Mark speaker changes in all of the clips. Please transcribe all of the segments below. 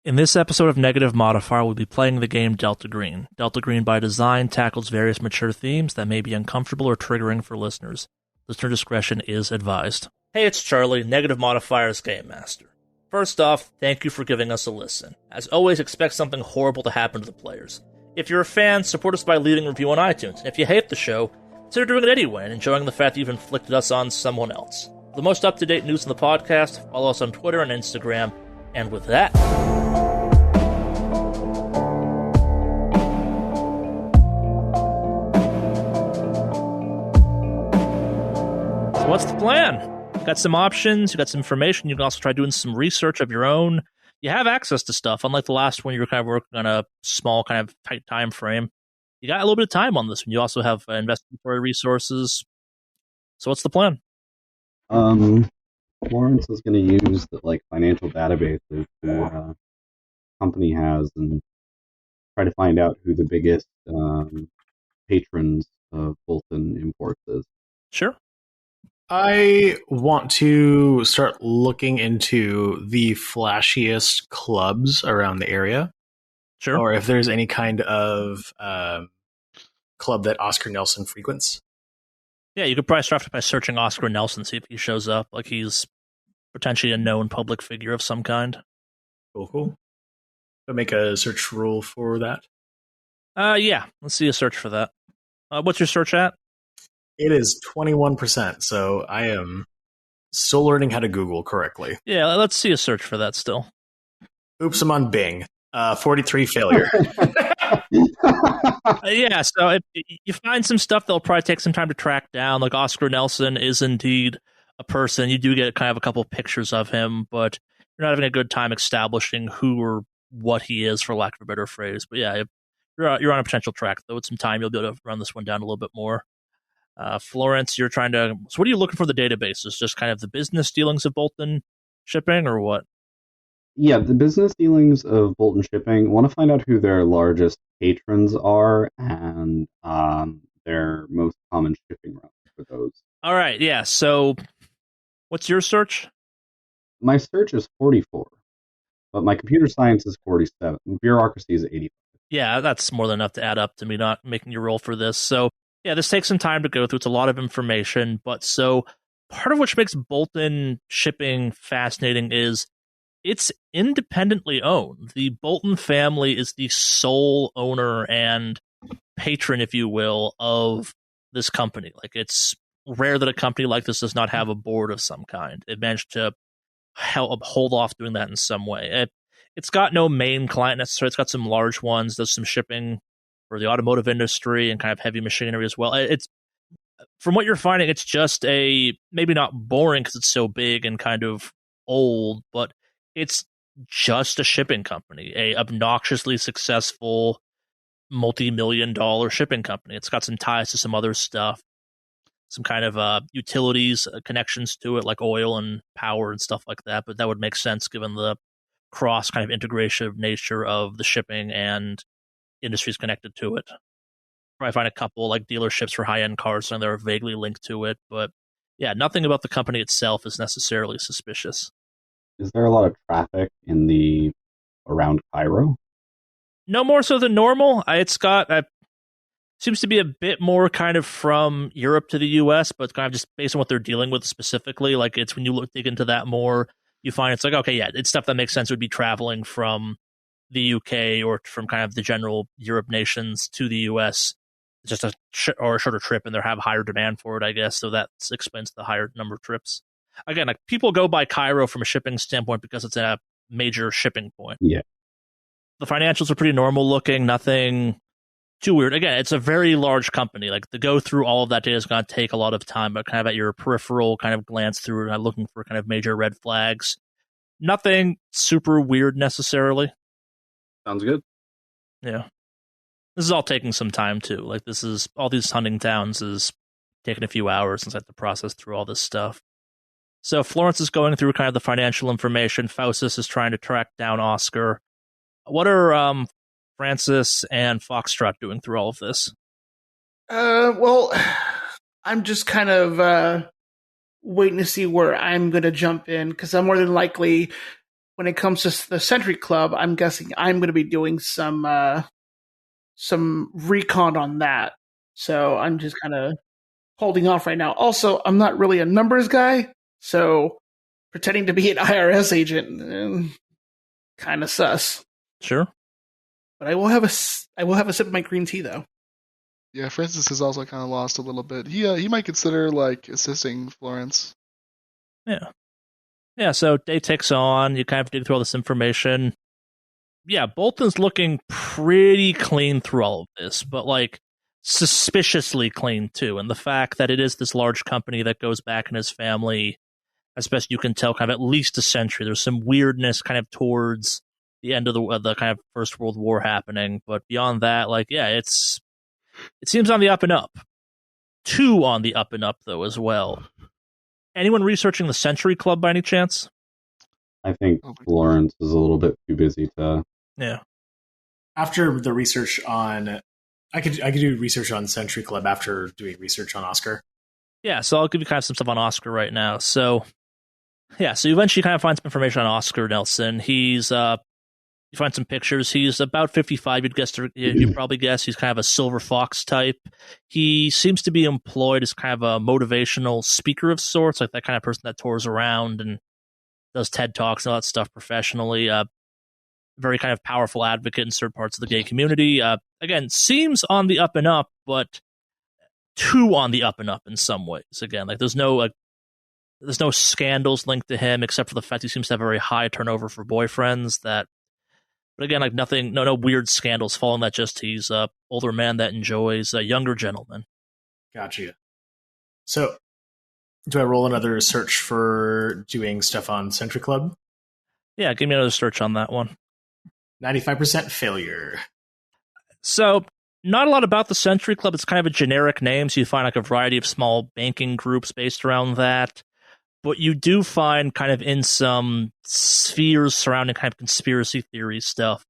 Speaker 1: In this episode of Negative Modifier, we'll be playing the game Delta Green. Delta Green, by design, tackles various mature themes that may be uncomfortable or triggering for listeners. Listener discretion is advised. Hey, it's Charlie, Negative Modifier's Game Master. First off, thank you for giving us a listen. As always, expect something horrible to happen to the players. If you're a fan, support us by leaving a review on iTunes. And if you hate the show, consider doing it anyway and enjoying the fact that you've inflicted us on someone else. For the most up-to-date news in the podcast, follow us on Twitter and Instagram. And with that... what's the plan? You got some options, you got some information, you can also try doing some research of your own. You have access to stuff, unlike the last one you were kind of working on a small, kind of tight time frame. You got a little bit of time on this one. You also have investigatory resources. So what's the plan?
Speaker 2: Florence is going to use the financial databases the company has and try to find out who the biggest patrons of Bolton Imports is.
Speaker 1: Sure.
Speaker 3: I want to start looking into the flashiest clubs around the area.
Speaker 1: Sure.
Speaker 3: Or if there's any kind of club that Oscar Nelson frequents.
Speaker 1: Yeah, you could probably start by searching Oscar Nelson, see if he shows up. Like he's potentially a known public figure of some kind.
Speaker 3: Cool. So make a search rule for that.
Speaker 1: Yeah, let's see a search for that. What's your search at?
Speaker 3: It is 21%, so I am still learning how to Google correctly.
Speaker 1: Yeah, let's see a search for that still.
Speaker 3: Oops, I'm on Bing. 43 failure.
Speaker 1: Yeah, so if you find some stuff that'll probably take some time to track down. Like Oscar Nelson is indeed a person. You do get kind of a couple pictures of him, but you're not having a good time establishing who or what he is, for lack of a better phrase. But yeah, if you're on a potential track, though. With some time, you'll be able to run this one down a little bit more. Florence, you're trying to... So what are you looking for the databases? Just kind of the business dealings of Bolton Shipping, or what?
Speaker 2: Yeah, the business dealings of Bolton Shipping. I want to find out who their largest patrons are and their most common shipping routes for those.
Speaker 1: All right, yeah. So what's your search?
Speaker 2: My search is 44, but my computer science is 47. Bureaucracy is 85.
Speaker 1: Yeah, that's more than enough to add up to me not making you roll for this. So yeah, this takes some time to go through. It's a lot of information, but so part of which makes Bolton Shipping fascinating is it's independently owned. The Bolton family is the sole owner and patron, if you will, of this company. Like, it's rare that a company like this does not have a board of some kind. It managed to hold off doing that in some way. It's got no main client necessarily. It's got some large ones, does some shipping for the automotive industry and kind of heavy machinery as well. It's, from what you're finding, it's just a, maybe not boring because it's so big and kind of old, but it's just a shipping company, a obnoxiously successful multi-million-dollar shipping company. It's got some ties to some other stuff, some kind of utilities connections to it, like oil and power and stuff like that, but that would make sense given the cross kind of integration nature of the shipping and industries connected to it. Probably find a couple like dealerships for high-end cars and they're vaguely linked to it, but yeah, nothing about the company itself is necessarily suspicious.
Speaker 2: Is there a lot of traffic in the around Cairo?
Speaker 1: No more so than normal. It's got seems to be a bit more kind of from Europe to the US, but kind of just based on what they're dealing with specifically. Like, it's when you dig into that more, you find it's like, okay, yeah, it's stuff that makes sense. It would be traveling from the UK or from kind of the general Europe nations to the US, just a shorter trip, and they have higher demand for it, I guess. So that explains the higher number of trips. Again, like, people go by Cairo from a shipping standpoint because it's a major shipping point.
Speaker 2: Yeah.
Speaker 1: The financials are pretty normal looking, nothing too weird. Again, it's a very large company. Like, to go through all of that data is going to take a lot of time, but kind of at your peripheral kind of glance through and looking for kind of major red flags. Nothing super weird necessarily.
Speaker 4: Sounds good.
Speaker 1: Yeah. This is all taking some time too. Like, this is, all these hunting towns is taking a few hours since I have to process through all this stuff. So Florence is going through kind of the financial information. Faustus is trying to track down Oscar. What are Francis and Foxtrot doing through all of this?
Speaker 5: Well, I'm just kind of waiting to see where I'm going to jump in, because I'm more than likely, when it comes to the Sentry Club, I'm guessing I'm going to be doing some recon on that. So I'm just kind of holding off right now. Also, I'm not really a numbers guy, so pretending to be an IRS agent kind of sus.
Speaker 1: Sure.
Speaker 5: But I will have a sip of my green tea though.
Speaker 4: Yeah, Francis has also kind of lost a little bit. He might consider like assisting Florence.
Speaker 1: Yeah, so day ticks on. You kind of dig through all this information. Yeah, Bolton's looking pretty clean through all of this, but like suspiciously clean too. And the fact that it is this large company that goes back in his family, as best you can tell, kind of at least a century. There's some weirdness kind of towards the end of the kind of First World War happening, but beyond that, like, yeah, it seems on the up and up. Too on the up and up though as well. Anyone researching the Century Club by any chance?
Speaker 2: I think Florence is a little bit too busy to.
Speaker 1: Yeah.
Speaker 3: After the research on, I could do research on Century Club after doing research on Oscar.
Speaker 1: Yeah, so I'll give you kind of some stuff on Oscar right now. So, yeah, so you eventually kind of find some information on Oscar Nelson. He's you find some pictures. He's about 55. You'd probably guess he's kind of a silver fox type. He seems to be employed as kind of a motivational speaker of sorts, like that kind of person that tours around and does TED Talks and all that stuff professionally. Very kind of powerful advocate in certain parts of the gay community. Again, seems on the up and up, but too on the up and up in some ways. Again, like there's no scandals linked to him except for the fact he seems to have a very high turnover for boyfriends. But again, like nothing, no weird scandals following that. Just he's a older man that enjoys younger gentlemen.
Speaker 3: Gotcha. So, do I roll another search for doing stuff on Century Club?
Speaker 1: Yeah, give me another search on that one.
Speaker 3: 95% failure.
Speaker 1: So, not a lot about the Century Club. It's kind of a generic name, so you find like a variety of small banking groups based around that. But you do find kind of in some spheres surrounding kind of conspiracy theory stuff,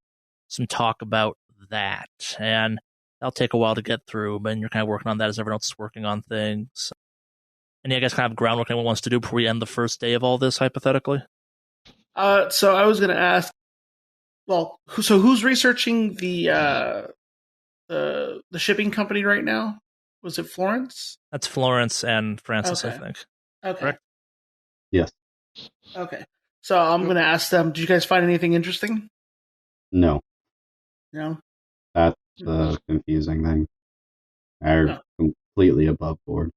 Speaker 1: some talk about that. And that'll take a while to get through, but you're kind of working on that as everyone else is working on things. And I guess kind of groundwork anyone wants to do before we end the first day of all this, hypothetically?
Speaker 5: So I was going to ask, well, so who's researching the shipping company right now? Was it Florence?
Speaker 1: That's Florence and Francis,
Speaker 5: Okay.
Speaker 1: I think.
Speaker 5: Okay.
Speaker 1: Correct?
Speaker 2: Yes.
Speaker 5: Okay. So I'm going to ask them, did you guys find anything interesting?
Speaker 2: No.
Speaker 5: No?
Speaker 2: That's the confusing thing. They're completely above board.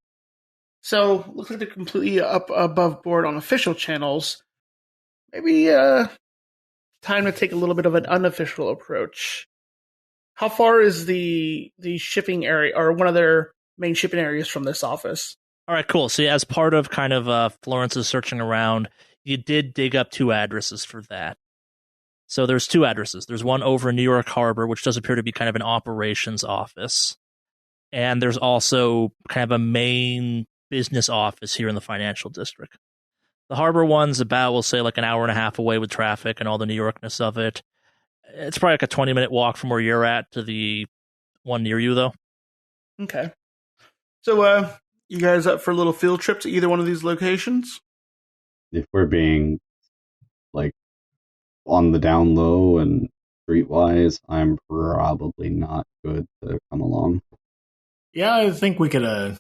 Speaker 5: So, looks like they're completely up above board on official channels. Maybe time to take a little bit of an unofficial approach. How far is the shipping area, or one of their main shipping areas from this office?
Speaker 1: All right, cool. So, as part of kind of Florence's searching around, you did dig up 2 addresses for that. So, there's 2 addresses. There's one over in New York Harbor, which does appear to be kind of an operations office. And there's also kind of a main business office here in the financial district. The Harbor one's about, we'll say, like an hour and a half away with traffic and all the New Yorkness of it. It's probably like a 20-minute walk from where you're at to the one near you, though.
Speaker 5: Okay. So, you guys up for a little field trip to either one of these locations?
Speaker 2: If we're being like on the down low and streetwise, I'm probably not good to come along.
Speaker 3: Yeah, I think we could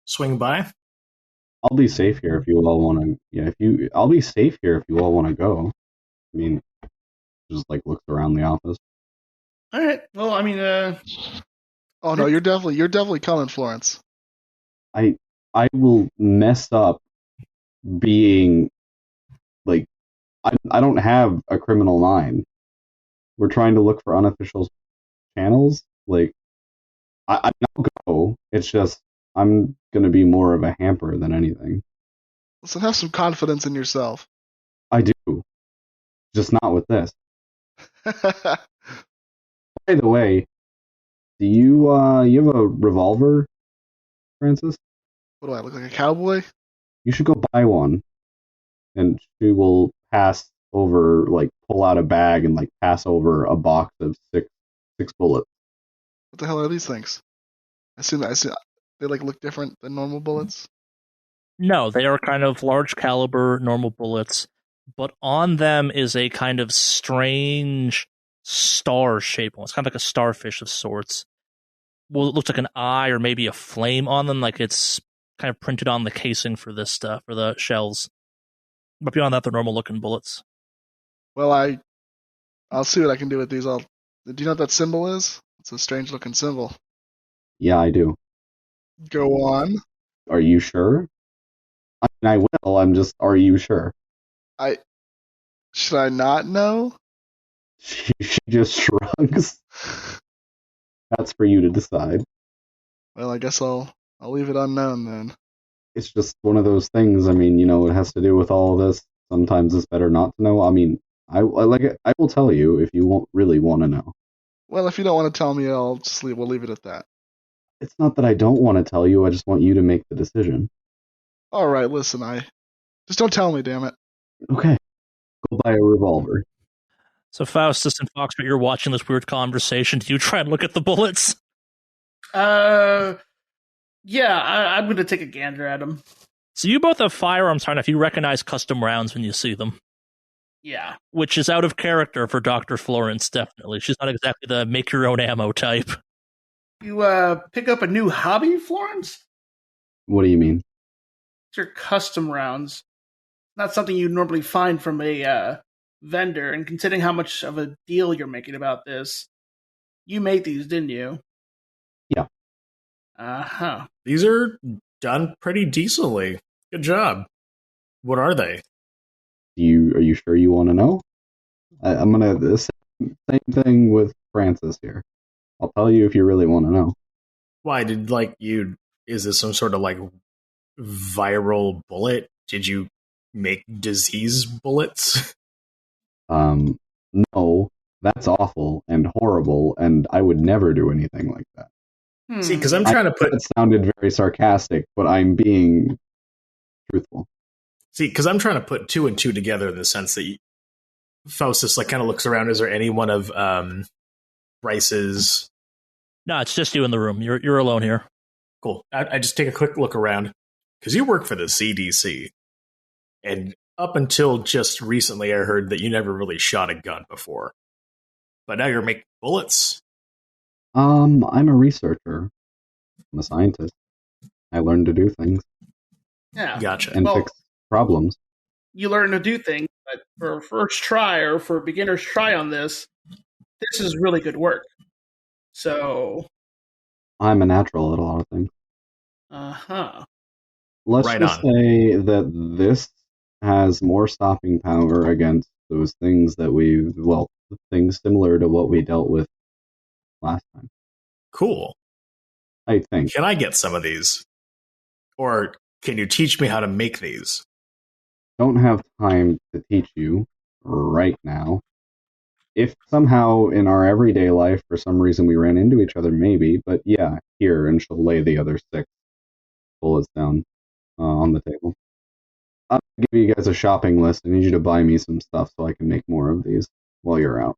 Speaker 3: swing by.
Speaker 2: I'll be safe here if you all want to. Yeah, I'll be safe here if you all want to go. I mean, just like looks around the office.
Speaker 5: All right. Well, I mean,
Speaker 4: Oh no, you're definitely coming, Florence.
Speaker 2: I will mess up being like I don't have a criminal mind. We're trying to look for unofficial channels. Like I'll go. It's just I'm gonna be more of a hamper than anything.
Speaker 4: Listen, have some confidence in yourself.
Speaker 2: I do, just not with this. By the way, do you have a revolver, Francis?
Speaker 4: What do I look like, a cowboy?
Speaker 2: You should go buy one, and she will pass over, like pull out a bag and like pass over a box of six bullets.
Speaker 4: What the hell are these things? I assume they like look different than normal bullets.
Speaker 1: No, they are kind of large caliber, normal bullets, but on them is a kind of strange star shape. It's kind of like a starfish of sorts. Well, it looks like an eye or maybe a flame on them, like it's kind of printed on the casing for this stuff, for the shells. But beyond that, they're normal-looking bullets.
Speaker 4: Well, I'll see what I can do with these. Do you know what that symbol is? It's a strange-looking symbol.
Speaker 2: Yeah, I do.
Speaker 4: Go on.
Speaker 2: Are you sure? I mean, I will. Are you sure?
Speaker 4: Should I not know?
Speaker 2: She just shrugs. That's for you to decide.
Speaker 4: Well, I guess I'll leave it unknown then.
Speaker 2: It's just one of those things. I mean, it has to do with all of this. Sometimes it's better not to know. I mean, I will tell you if you won't really want to know.
Speaker 4: Well, if you don't want to tell me, we'll leave it at that.
Speaker 2: It's not that I don't want to tell you. I just want you to make the decision.
Speaker 4: All right, listen, just don't tell me, damn it.
Speaker 2: Okay. Go buy a revolver.
Speaker 1: So Faustus and Foxtrot, you're watching this weird conversation. Do you try and look at the bullets?
Speaker 5: Yeah, I'm going to take a gander at them.
Speaker 1: So you both have firearms, if you recognize custom rounds when you see them.
Speaker 5: Yeah.
Speaker 1: Which is out of character for Dr. Florence, definitely. She's not exactly the make-your-own-ammo type.
Speaker 5: You pick up a new hobby, Florence?
Speaker 2: What do you mean?
Speaker 5: It's your custom rounds. Not something you normally find from a vendor, and considering how much of a deal you're making about this, you made these, didn't you?
Speaker 2: Yeah.
Speaker 5: Uh-huh.
Speaker 3: These are done pretty decently. Good job. What are they?
Speaker 2: Are you sure you want to know? I'm gonna the same thing with Francis here. I'll tell you if you really want to know.
Speaker 3: Why is this some sort of viral bullet? Did you make disease bullets?
Speaker 2: No, that's awful and horrible, and I would never do anything like that.
Speaker 3: See, because I'm trying to put...
Speaker 2: It sounded very sarcastic, but I'm being truthful.
Speaker 3: See, because I'm trying to put two and two together in the sense that Faustus kind of looks around. Is there any one of Bryce's...
Speaker 1: No, it's just you in the room. You're alone here.
Speaker 3: Cool. I just take a quick look around, because you work for the CDC. And up until just recently, I heard that you never really shot a gun before. But now you're making bullets?
Speaker 2: I'm a researcher. I'm a scientist. I learn to do things.
Speaker 5: Yeah.
Speaker 3: Gotcha.
Speaker 2: And fix problems.
Speaker 5: You learn to do things, but for first try or for beginner's try on this is really good work. So...
Speaker 2: I'm a natural at a lot of things.
Speaker 5: Uh-huh.
Speaker 2: Let's
Speaker 3: Right
Speaker 2: just
Speaker 3: on.
Speaker 2: say that this has more stopping power against those things that things similar to what we dealt with last time.
Speaker 3: Cool.
Speaker 2: I think.
Speaker 3: Can I get some of these? Or can you teach me how to make these?
Speaker 2: Don't have time to teach you right now. If somehow in our everyday life, for some reason, we ran into each other, maybe. But yeah, here, and she'll lay the other 6 bullets down on the table. I'll give you guys a shopping list. I need you to buy me some stuff so I can make more of these while you're out.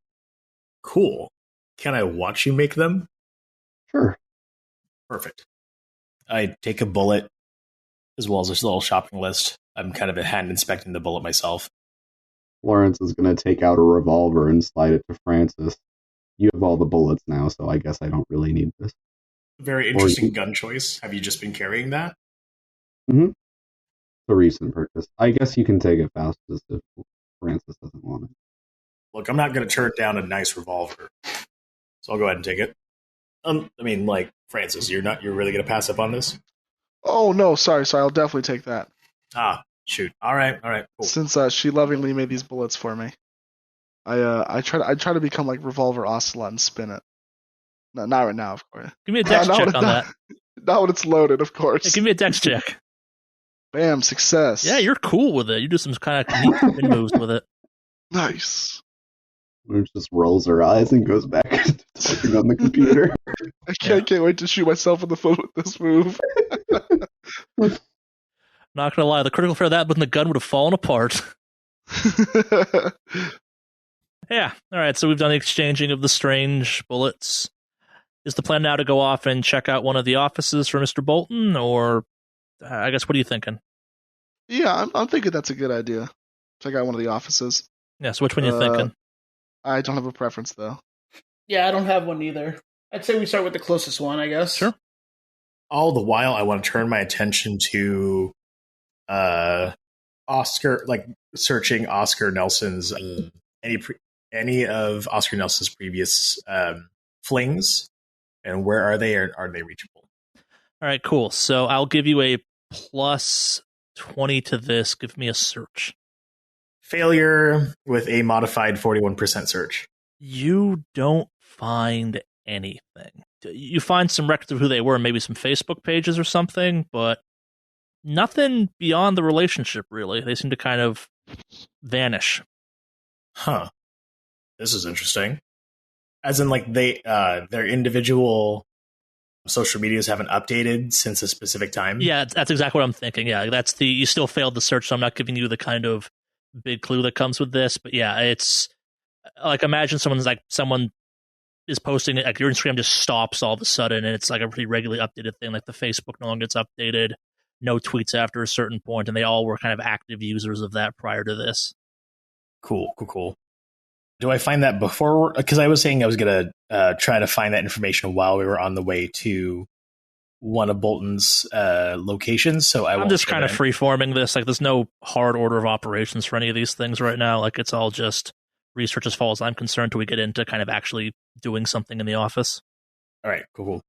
Speaker 3: Cool. Can I watch you make them?
Speaker 2: Sure.
Speaker 3: Perfect. I take a bullet as well as this little shopping list. I'm kind of hand inspecting the bullet myself.
Speaker 2: Lawrence is going to take out a revolver and slide it to Francis. You have all the bullets now, so I guess I don't really need this.
Speaker 3: Very interesting gun choice. Have you just been carrying that?
Speaker 2: Mm-hmm. It's a recent purchase. I guess you can take it fast if Francis doesn't want it.
Speaker 3: Look, I'm not going to turn down a nice revolver, so I'll go ahead and take it. Francis, you're really going to pass up on this?
Speaker 4: Oh, no, sorry, I'll definitely take that.
Speaker 3: Ah, shoot. All right, cool.
Speaker 4: Since she lovingly made these bullets for me. I try to become like Revolver Ocelot and spin it. No, not right now, of course.
Speaker 1: Give me a dex check on that.
Speaker 4: Not when it's loaded, of course.
Speaker 1: Yeah, give me a dex check.
Speaker 4: Bam, success.
Speaker 1: Yeah, you're cool with it. You do some kind of neat spin moves with it.
Speaker 4: Nice.
Speaker 2: Lawrence just rolls her eyes and goes back to typing on the computer.
Speaker 4: I can't wait to shoot myself in the foot with this move.
Speaker 1: Not gonna lie, the critical failure of that, but the gun would have fallen apart. Yeah. All right. So we've done the exchanging of the strange bullets. Is the plan now to go off and check out one of the offices for Mr. Bolton, or I guess what are you thinking?
Speaker 4: Yeah, I'm thinking that's a good idea. check out one of the offices.
Speaker 1: Yeah, so which one you thinking?
Speaker 4: I don't have a preference though.
Speaker 5: Yeah, I don't have one either. I'd say we start with the closest one, I guess.
Speaker 1: Sure.
Speaker 3: All the while, I want to turn my attention to Oscar, like searching Oscar Nelson's any of Oscar Nelson's previous flings, and where are they, or are they reachable?
Speaker 1: All right, cool. So I'll give you a plus 20 to this. Give me a search.
Speaker 3: Failure with a modified 41% search.
Speaker 1: You don't find anything. You find some records of who they were, maybe some Facebook pages or something, but nothing beyond the relationship, really. They seem to kind of vanish.
Speaker 3: Huh. This is interesting. As in, like, they their individual social medias haven't updated since a specific time?
Speaker 1: Yeah, that's exactly what I'm thinking. Yeah, you still failed the search, so I'm not giving you the kind of big clue that comes with this. But yeah, it's like, imagine someone is posting it, like your Instagram just stops all of a sudden, and it's like a pretty regularly updated thing. Like the Facebook no longer gets updated, no tweets after a certain point, and they all were kind of active users of that prior to this.
Speaker 3: Cool. Do I find that before? Because I was saying I was going to try to find that information while we were on the way to one of Bolton's locations. So I'm
Speaker 1: just kind of free-forming this. Like, there's no hard order of operations for any of these things right now. Like, it's all just research as far as I'm concerned till we get into kind of actually doing something in the office.
Speaker 3: All right, cool.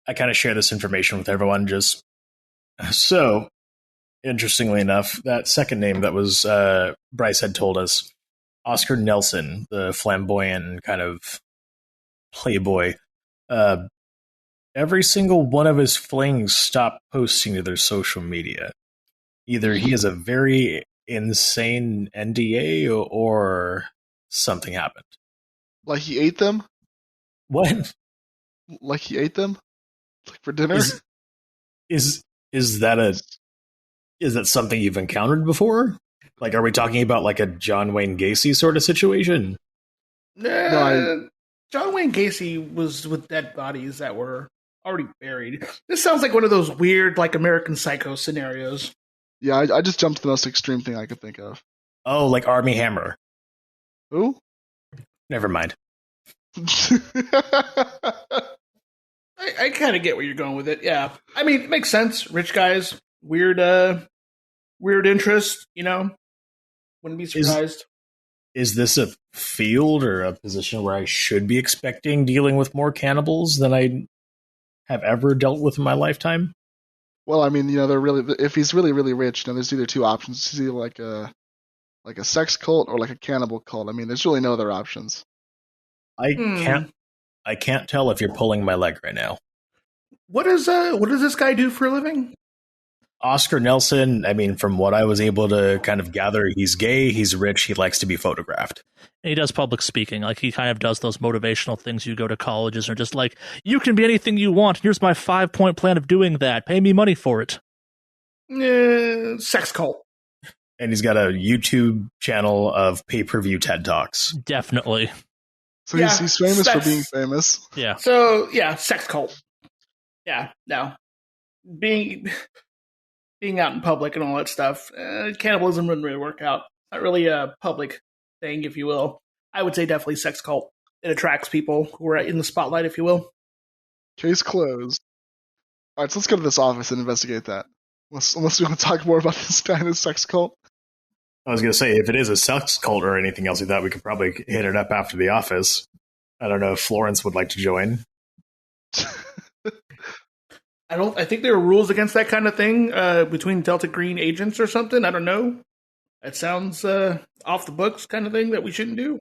Speaker 3: I kind of share this information with everyone. Just so, interestingly enough, that second name that was Bryce had told us, Oscar Nelson, the flamboyant kind of playboy, every single one of his flings stopped posting to their social media. Either he has a very insane NDA or something happened.
Speaker 4: Like he ate them?
Speaker 3: What?
Speaker 4: Like he ate them? Like for dinner?
Speaker 3: Is that something you've encountered before? Like, are we talking about like a John Wayne Gacy sort of situation?
Speaker 5: John Wayne Gacy was with dead bodies that were already buried. This sounds like one of those weird, like, American Psycho scenarios.
Speaker 4: Yeah, I just jumped to the most extreme thing I could think of.
Speaker 3: Oh, like Armie Hammer.
Speaker 4: Who?
Speaker 3: Never mind.
Speaker 5: I kind of get where you're going with it. Yeah, I mean, it makes sense. Rich guys, weird interest. Wouldn't be surprised.
Speaker 3: Is this a field or a position where I should be expecting dealing with more cannibals than I have ever dealt with in my lifetime?
Speaker 4: Well, I mean, they're really, if he's really, really rich, there's either two options. It's either like a sex cult or like a cannibal cult. I mean, there's really no other options.
Speaker 3: I can't tell if you're pulling my leg right now.
Speaker 5: What does this guy do for a living?
Speaker 3: Oscar Nelson, I mean, from what I was able to kind of gather, he's gay, he's rich, he likes to be photographed.
Speaker 1: And he does public speaking. Like, he kind of does those motivational things. You go to colleges and are just like, you can be anything you want. Here's my 5-point plan of doing that. Pay me money for it.
Speaker 5: Sex cult.
Speaker 3: And he's got a YouTube channel of pay-per-view TED Talks.
Speaker 1: Definitely.
Speaker 4: So he's famous for being famous.
Speaker 1: Yeah.
Speaker 5: So, yeah, sex cult. Yeah, no. Being out in public and all that stuff, cannibalism wouldn't really work out. Not really a public thing, if you will. I would say definitely sex cult. It attracts people who are in the spotlight, if you will.
Speaker 4: Case closed. All right, so let's go to this office and investigate that. Unless we want to talk more about this guy and his sex cult.
Speaker 3: I was going to say, if it is a sex cult or anything else like that, we could probably hit it up after the office. I don't know if Florence would like to join.
Speaker 5: I think there are rules against that kind of thing between Delta Green agents or something. I don't know. That sounds off the books kind of thing that we shouldn't do.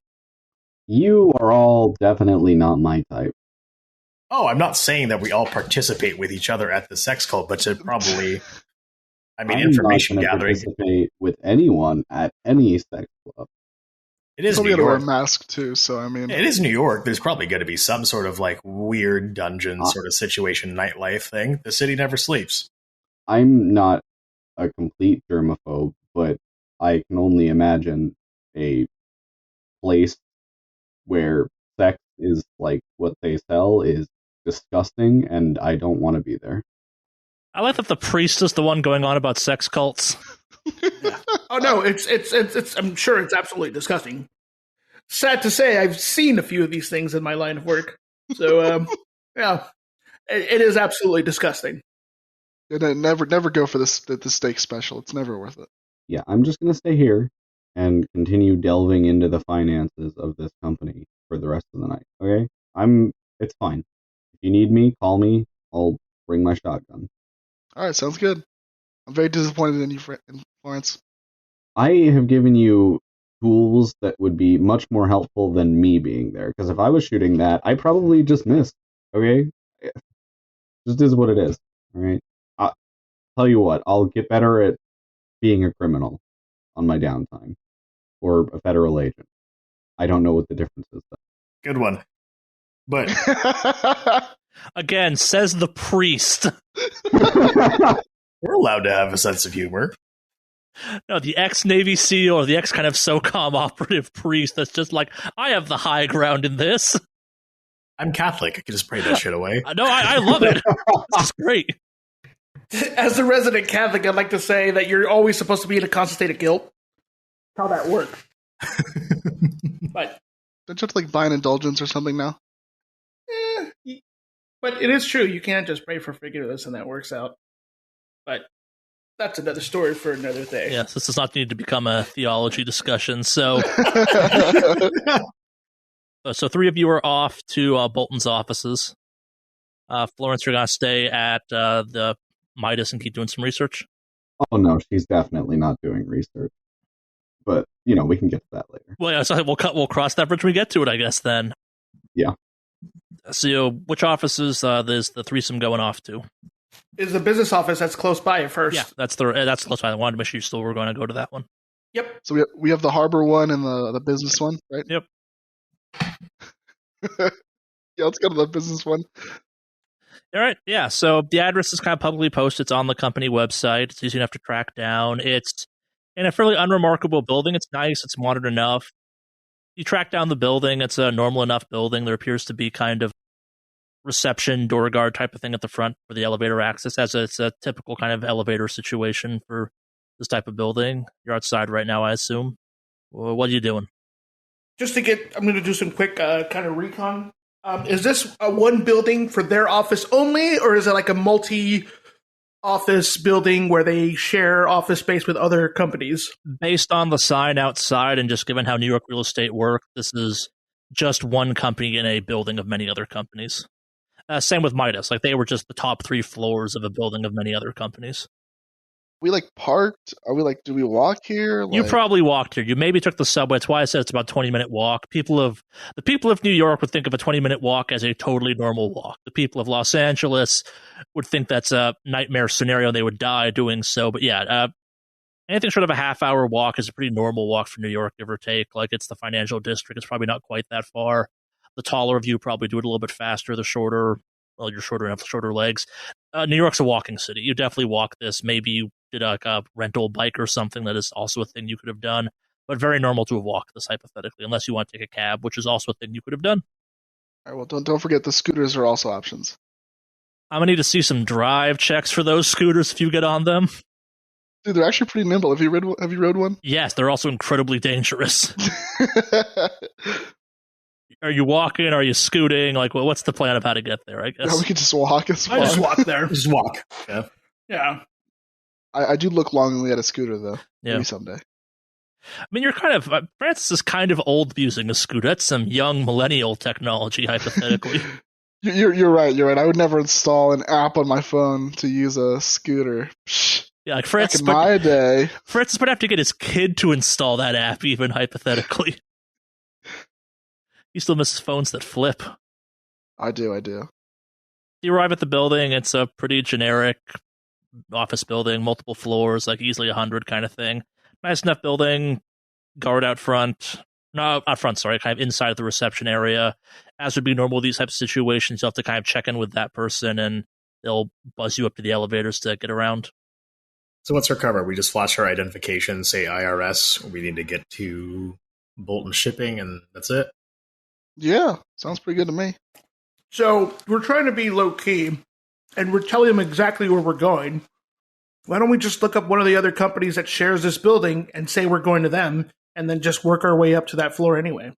Speaker 2: You are all definitely not my type.
Speaker 3: Oh, I'm not saying that we all participate with each other at the sex cult, but to probably, information
Speaker 2: not
Speaker 3: gathering.
Speaker 2: Participate with anyone at any sex club.
Speaker 3: It is
Speaker 4: New
Speaker 3: New
Speaker 4: York. Wear a
Speaker 3: York.
Speaker 4: mask too, so I mean,
Speaker 3: It is New York. There's probably going to be some sort of like weird dungeon sort of situation, nightlife thing. The city never sleeps.
Speaker 2: I'm not a complete germaphobe, but I can only imagine a place where sex is like what they sell is disgusting, and I don't want to be there.
Speaker 1: I like that the priest is the one going on about sex cults.
Speaker 5: Yeah. Oh no, it's. I'm sure it's absolutely disgusting. Sad to say, I've seen a few of these things in my line of work. So, yeah, it is absolutely disgusting.
Speaker 4: Never go for the steak special. It's never worth it.
Speaker 2: Yeah, I'm just going to stay here and continue delving into the finances of this company for the rest of the night. Okay? It's fine. If you need me, call me. I'll bring my shotgun.
Speaker 4: All right, sounds good. I'm very disappointed in you, Florence.
Speaker 2: I have given you tools that would be much more helpful than me being there. Because if I was shooting that, I probably just missed. Okay? Just is what it is. All right? I'll tell you what, I'll get better at being a criminal on my downtime. Or a federal agent. I don't know what the difference is, though.
Speaker 3: Good one. But
Speaker 1: Again, says the priest.
Speaker 3: we're allowed to have a sense of humor.
Speaker 1: No, the ex-Navy SEAL or the ex-kind of SOCOM operative priest that's just like, I have the high ground in this.
Speaker 3: I'm Catholic. I can just pray that shit away.
Speaker 1: No, I love it. This is great.
Speaker 5: As a resident Catholic, I'd like to say that you're always supposed to be in a constant state of guilt. How that works. But
Speaker 4: Don't you have to like buy an indulgence or something now?
Speaker 5: but it is true. You can't just pray for forgiveness and that works out. But that's another story for another day.
Speaker 1: Yes, this does not need to become a theology discussion. So, so three of you are off to Bolton's offices. Florence, you're going to stay at the Midas and keep doing some research?
Speaker 2: Oh, no, she's definitely not doing research. But, we can get to that later.
Speaker 1: Well, yeah, so we'll cross that bridge when we get to it, I guess, then.
Speaker 2: Yeah.
Speaker 1: So, which offices is the threesome going off to?
Speaker 5: Is the business office that's close by at first.
Speaker 1: Yeah, that's close by. I wanted to make sure you still were going to go to that one.
Speaker 5: Yep.
Speaker 4: So we have the harbor one and the business one, right?
Speaker 1: Yep.
Speaker 4: Yeah, let's go to the business one.
Speaker 1: All right, yeah, so the address is kind of publicly posted. It's on the company website. It's easy enough to track down. It's in a fairly unremarkable building. It's nice. It's modern enough. You track down the building. It's a normal enough building. There appears to be kind of reception, door guard type of thing at the front for the elevator access. It's a typical kind of elevator situation for this type of building. You're outside right now, I assume. Well, what are you doing?
Speaker 5: I'm going to do some quick kind of recon. Is this a one building for their office only, or is it like a multi-office building where they share office space with other companies?
Speaker 1: Based on the sign outside and just given how New York real estate works, this is just one company in a building of many other companies. Same with Midas. Like, they were just the top 3 floors of a building of many other companies.
Speaker 4: We parked? Are we do we walk here?
Speaker 1: You probably walked here. You maybe took the subway. That's why I said it's about a 20-minute walk. The people of New York would think of a 20-minute walk as a totally normal walk. The people of Los Angeles would think that's a nightmare scenario. They would die doing so. But yeah, anything short of a half-hour walk is a pretty normal walk for New York, give or take. Like, it's the financial district. It's probably not quite that far. The taller of you probably do it a little bit faster. The shorter, well, you're shorter enough, shorter legs. New York's a walking city. You definitely walk this. Maybe you did a rental bike or something. That is also a thing you could have done, but very normal to have walked this hypothetically, unless you want to take a cab, which is also a thing you could have done.
Speaker 4: All right, well, don't forget the scooters are also options.
Speaker 1: I'm gonna need to see some drive checks for those scooters if you get on them.
Speaker 4: Dude, they're actually pretty nimble. Have you rode one?
Speaker 1: Yes, they're also incredibly dangerous. Are you walking? Are you scooting? Like, well, what's the plan of how to get there? I guess
Speaker 4: we could just walk. It's
Speaker 5: I just
Speaker 4: fine.
Speaker 5: walk there.
Speaker 3: Just walk. Yeah.
Speaker 5: Yeah.
Speaker 4: I do look longingly at a scooter, though.
Speaker 1: Yeah.
Speaker 4: Maybe someday.
Speaker 1: I mean, you're kind of Francis is kind of old using a scooter. That's some young millennial technology, hypothetically.
Speaker 4: You're right. You're right. I would never install an app on my phone to use a scooter. Psh,
Speaker 1: Yeah, like
Speaker 4: back
Speaker 1: Francis.
Speaker 4: in my day.
Speaker 1: Francis would have to get his kid to install that app, even hypothetically. He still misses phones that flip.
Speaker 4: I do.
Speaker 1: You arrive at the building. It's a pretty generic office building, multiple floors, like easily 100 kind of thing. Nice enough building. Guard out front. No, out front, sorry, kind of inside of the reception area. As would be normal with these types of situations, you'll have to kind of check in with that person, and they'll buzz you up to the elevators to get around.
Speaker 3: So what's our cover? We just flash our identification, say IRS. We need to get to Bolton shipping, and that's it.
Speaker 4: Yeah, sounds pretty good to me.
Speaker 5: So we're trying to be low key, and we're telling them exactly where we're going. Why don't we just look up one of the other companies that shares this building and say we're going to them, and then just work our way up to that floor anyway?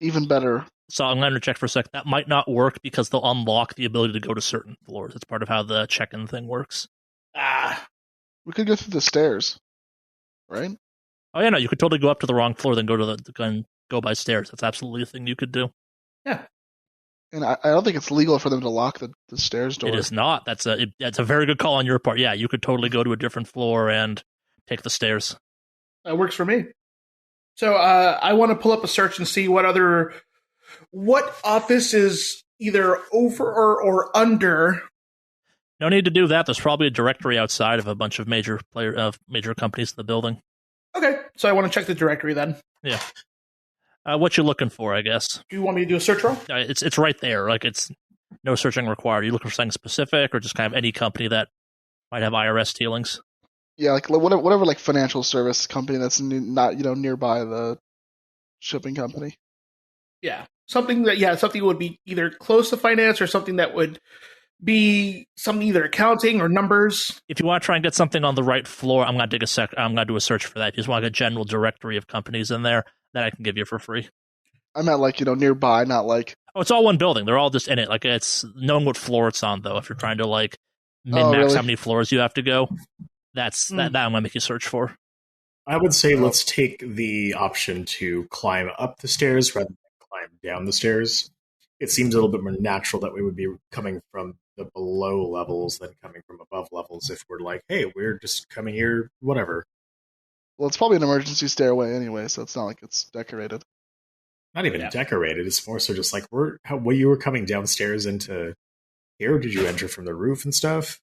Speaker 4: Even better.
Speaker 1: So I'm going to check for a sec. That might not work because they'll unlock the ability to go to certain floors. It's part of how the check-in thing works.
Speaker 4: We could go through the stairs, right?
Speaker 1: Oh yeah, no, you could totally go up to the wrong floor, then go by stairs. That's absolutely a thing you could do.
Speaker 5: Yeah.
Speaker 4: And I don't think it's legal for them to lock the stairs door.
Speaker 1: It is not. That's a very good call on your part. Yeah, you could totally go to a different floor and take the stairs.
Speaker 5: That works for me. So I want to pull up a search and see what office is either over or under.
Speaker 1: No need to do that. There's probably a directory outside of a bunch of major companies in the building.
Speaker 5: Okay, so I want to check the directory then.
Speaker 1: Yeah. What you looking for, I guess?
Speaker 5: Do you want me to do a search roll?
Speaker 1: It's right there. Like, it's no searching required. Are you looking for something specific, or just kind of any company that might have IRS dealings?
Speaker 4: Yeah, like whatever like financial service company that's not nearby the shipping company.
Speaker 5: Yeah, something would be either close to finance or something that would be something either accounting or numbers.
Speaker 1: If you want to try and get something on the right floor, I'm gonna do a search for that. If you just want a general directory of companies in there, that I can give you for free.
Speaker 4: I meant like nearby, not like.
Speaker 1: Oh, it's all one building. They're all just in it. Like, it's knowing what floor it's on, though. If you're trying to like min-max
Speaker 4: really?
Speaker 1: how many floors you have to go, that I'm gonna make you search for.
Speaker 3: I would say let's take the option to climb up the stairs rather than climb down the stairs. It seems a little bit more natural that we would be coming from the below levels than coming from above levels if we're like, hey, we're just coming here, whatever.
Speaker 4: Well, it's probably an emergency stairway anyway, so it's not like it's decorated.
Speaker 3: Not even decorated. It's more so just like, you were coming downstairs into here? Did you enter from the roof and stuff?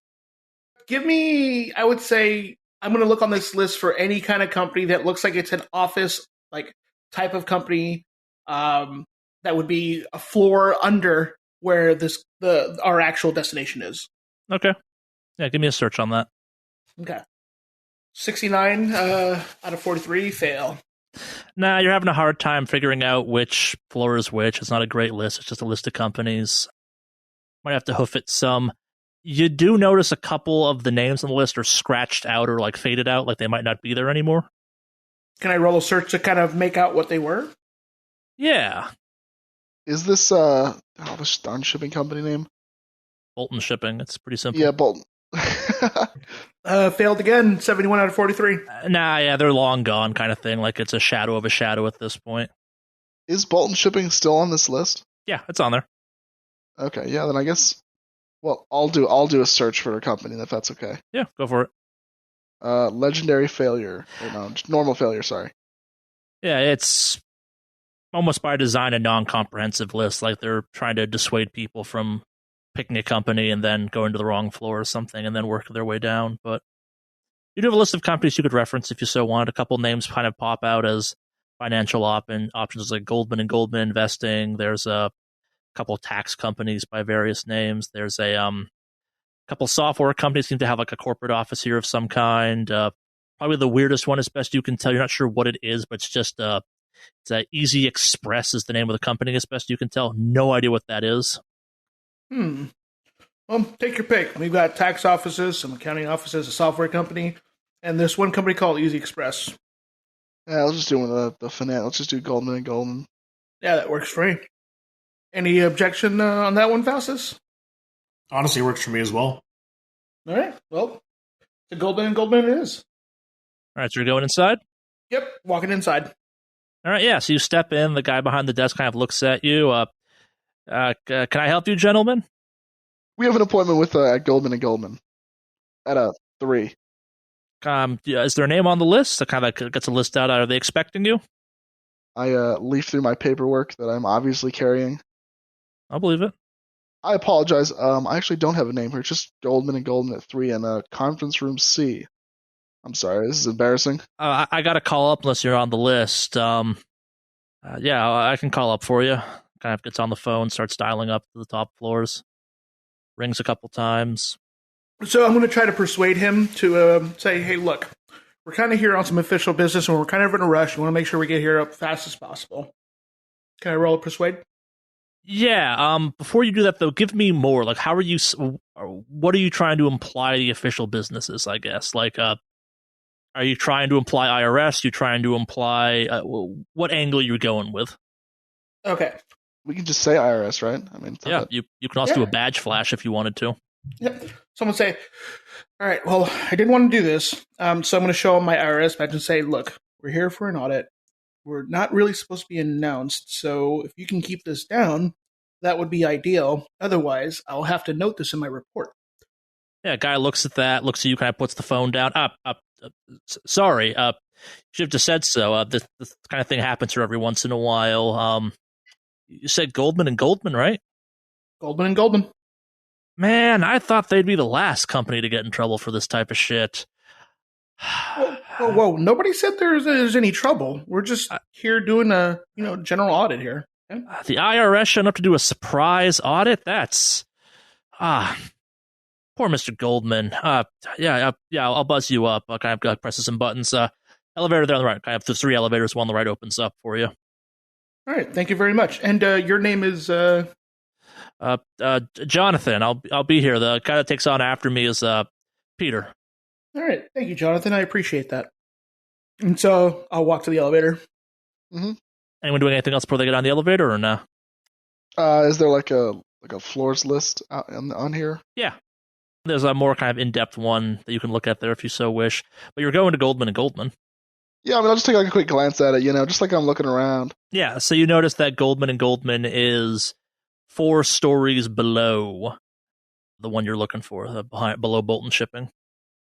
Speaker 5: I would say, I'm going to look on this list for any kind of company that looks like it's an office like type of company that would be a floor under where our actual destination is.
Speaker 1: Okay. Yeah, give me a search on that.
Speaker 5: Okay. 69 out of 43 fail.
Speaker 1: Nah, you're having a hard time figuring out which floor is which. It's not a great list. It's just a list of companies. Might have to hoof it some. You do notice a couple of the names on the list are scratched out or like faded out, like they might not be there anymore.
Speaker 5: Can I roll a search to kind of make out what they were?
Speaker 1: Yeah.
Speaker 4: Is this this darn shipping company name?
Speaker 1: Bolton Shipping. It's pretty simple.
Speaker 4: Yeah, Bolton.
Speaker 5: Failed again. 71 out of 43.
Speaker 1: Yeah, they're long gone kind of thing. Like, it's a shadow of a shadow at this point.
Speaker 4: Is Bolton Shipping still on this list?
Speaker 1: Yeah, it's on there.
Speaker 4: Okay, yeah, then I guess. Well, I'll do a search for a company if that's okay.
Speaker 1: Yeah, go for it.
Speaker 4: Legendary failure. Or no, just normal failure. Sorry.
Speaker 1: Yeah, it's almost by design a non-comprehensive list. Like, they're trying to dissuade people from picking a company and then going to the wrong floor or something and then working their way down. But you do have a list of companies you could reference if you so wanted. A couple names kind of pop out as financial options like Goldman and Goldman Investing. There's a couple tax companies by various names. There's a couple software companies seem to have like a corporate office here of some kind. Probably the weirdest one, as best you can tell. You're not sure what it is, but it's just it's Easy Express is the name of the company, as best you can tell. No idea what that is.
Speaker 5: Well, take your pick. We've got tax offices, some accounting offices, a software company, and this one company called Easy Express.
Speaker 4: Yeah, let's just do the finance. Let's just do Goldman and Goldman.
Speaker 5: Yeah, that works for me. Any objection on that one, Faustus?
Speaker 3: Honestly, it works for me as well.
Speaker 5: All right. Well, the Goldman and Goldman it is.
Speaker 1: All right, so you're going inside?
Speaker 5: Yep, walking inside.
Speaker 1: All right, yeah, so you step in. The guy behind the desk kind of looks at you. Can I help you, gentlemen?
Speaker 4: We have an appointment with at Goldman and Goldman at 3.
Speaker 1: Is there a name on the list? That kind of gets a list out. Are they expecting you?
Speaker 4: I leaf through my paperwork that I'm obviously carrying.
Speaker 1: I'll believe it.
Speaker 4: I apologize. I actually don't have a name here. It's just Goldman and Goldman at 3 in conference room C. I'm sorry, this is embarrassing.
Speaker 1: I got to call up unless you're on the list. Yeah, I can call up for you. Kind of gets on the phone, starts dialing up to the top floors. Rings a couple times.
Speaker 5: So I'm going to try to persuade him to say, hey, look, we're kind of here on some official business and we're kind of in a rush. We want to make sure we get here up fast as possible. Can I roll a persuade?
Speaker 1: Yeah. Before you do that, though, give me more. Like, how are you? What are you trying to imply the official business is? I guess. Like, are you trying to imply IRS? You trying to imply what angle you're going with?
Speaker 5: Okay.
Speaker 4: We can just say IRS, right? I mean,
Speaker 1: Yeah. You can also do a badge flash if you wanted to.
Speaker 5: Yep. Someone say, all right, well, I didn't want to do this, so I'm going to show them my IRS badge and say, look, we're here for an audit. We're not really supposed to be announced, so if you can keep this down, that would be ideal. Otherwise, I'll have to note this in my report.
Speaker 1: Yeah, guy looks at that, looks at you, kind of puts the phone down. Sorry, should have just said so. This kind of thing happens here every once in a while. You said Goldman and Goldman, right?
Speaker 5: Goldman and Goldman.
Speaker 1: Man, I thought they'd be the last company to get in trouble for this type of shit.
Speaker 5: Whoa! Nobody said there's any trouble. We're just here doing a general audit here. Okay?
Speaker 1: The IRS showing up to do a surprise audit? That's poor Mr. Goldman. Yeah. I'll buzz you up. I'll kind of presses some buttons. Elevator there on the right. I have the 3 elevators. One on the right opens up for you.
Speaker 5: All right. Thank you very much. And your name is
Speaker 1: Jonathan. I'll be here. The guy that takes on after me is Peter.
Speaker 5: All right. Thank you, Jonathan. I appreciate that. And so I'll walk to the elevator.
Speaker 4: Mm-hmm.
Speaker 1: Anyone doing anything else before they get on the elevator or no?
Speaker 4: Is there like a floors list on here?
Speaker 1: Yeah. There's a more kind of in-depth one that you can look at there if you so wish. But you're going to Goldman and Goldman.
Speaker 4: Yeah, I mean, I'll just take like a quick glance at it, just like I'm looking around.
Speaker 1: Yeah, so you notice that Goldman and Goldman is 4 stories below the one you're looking for, below Bolton Shipping.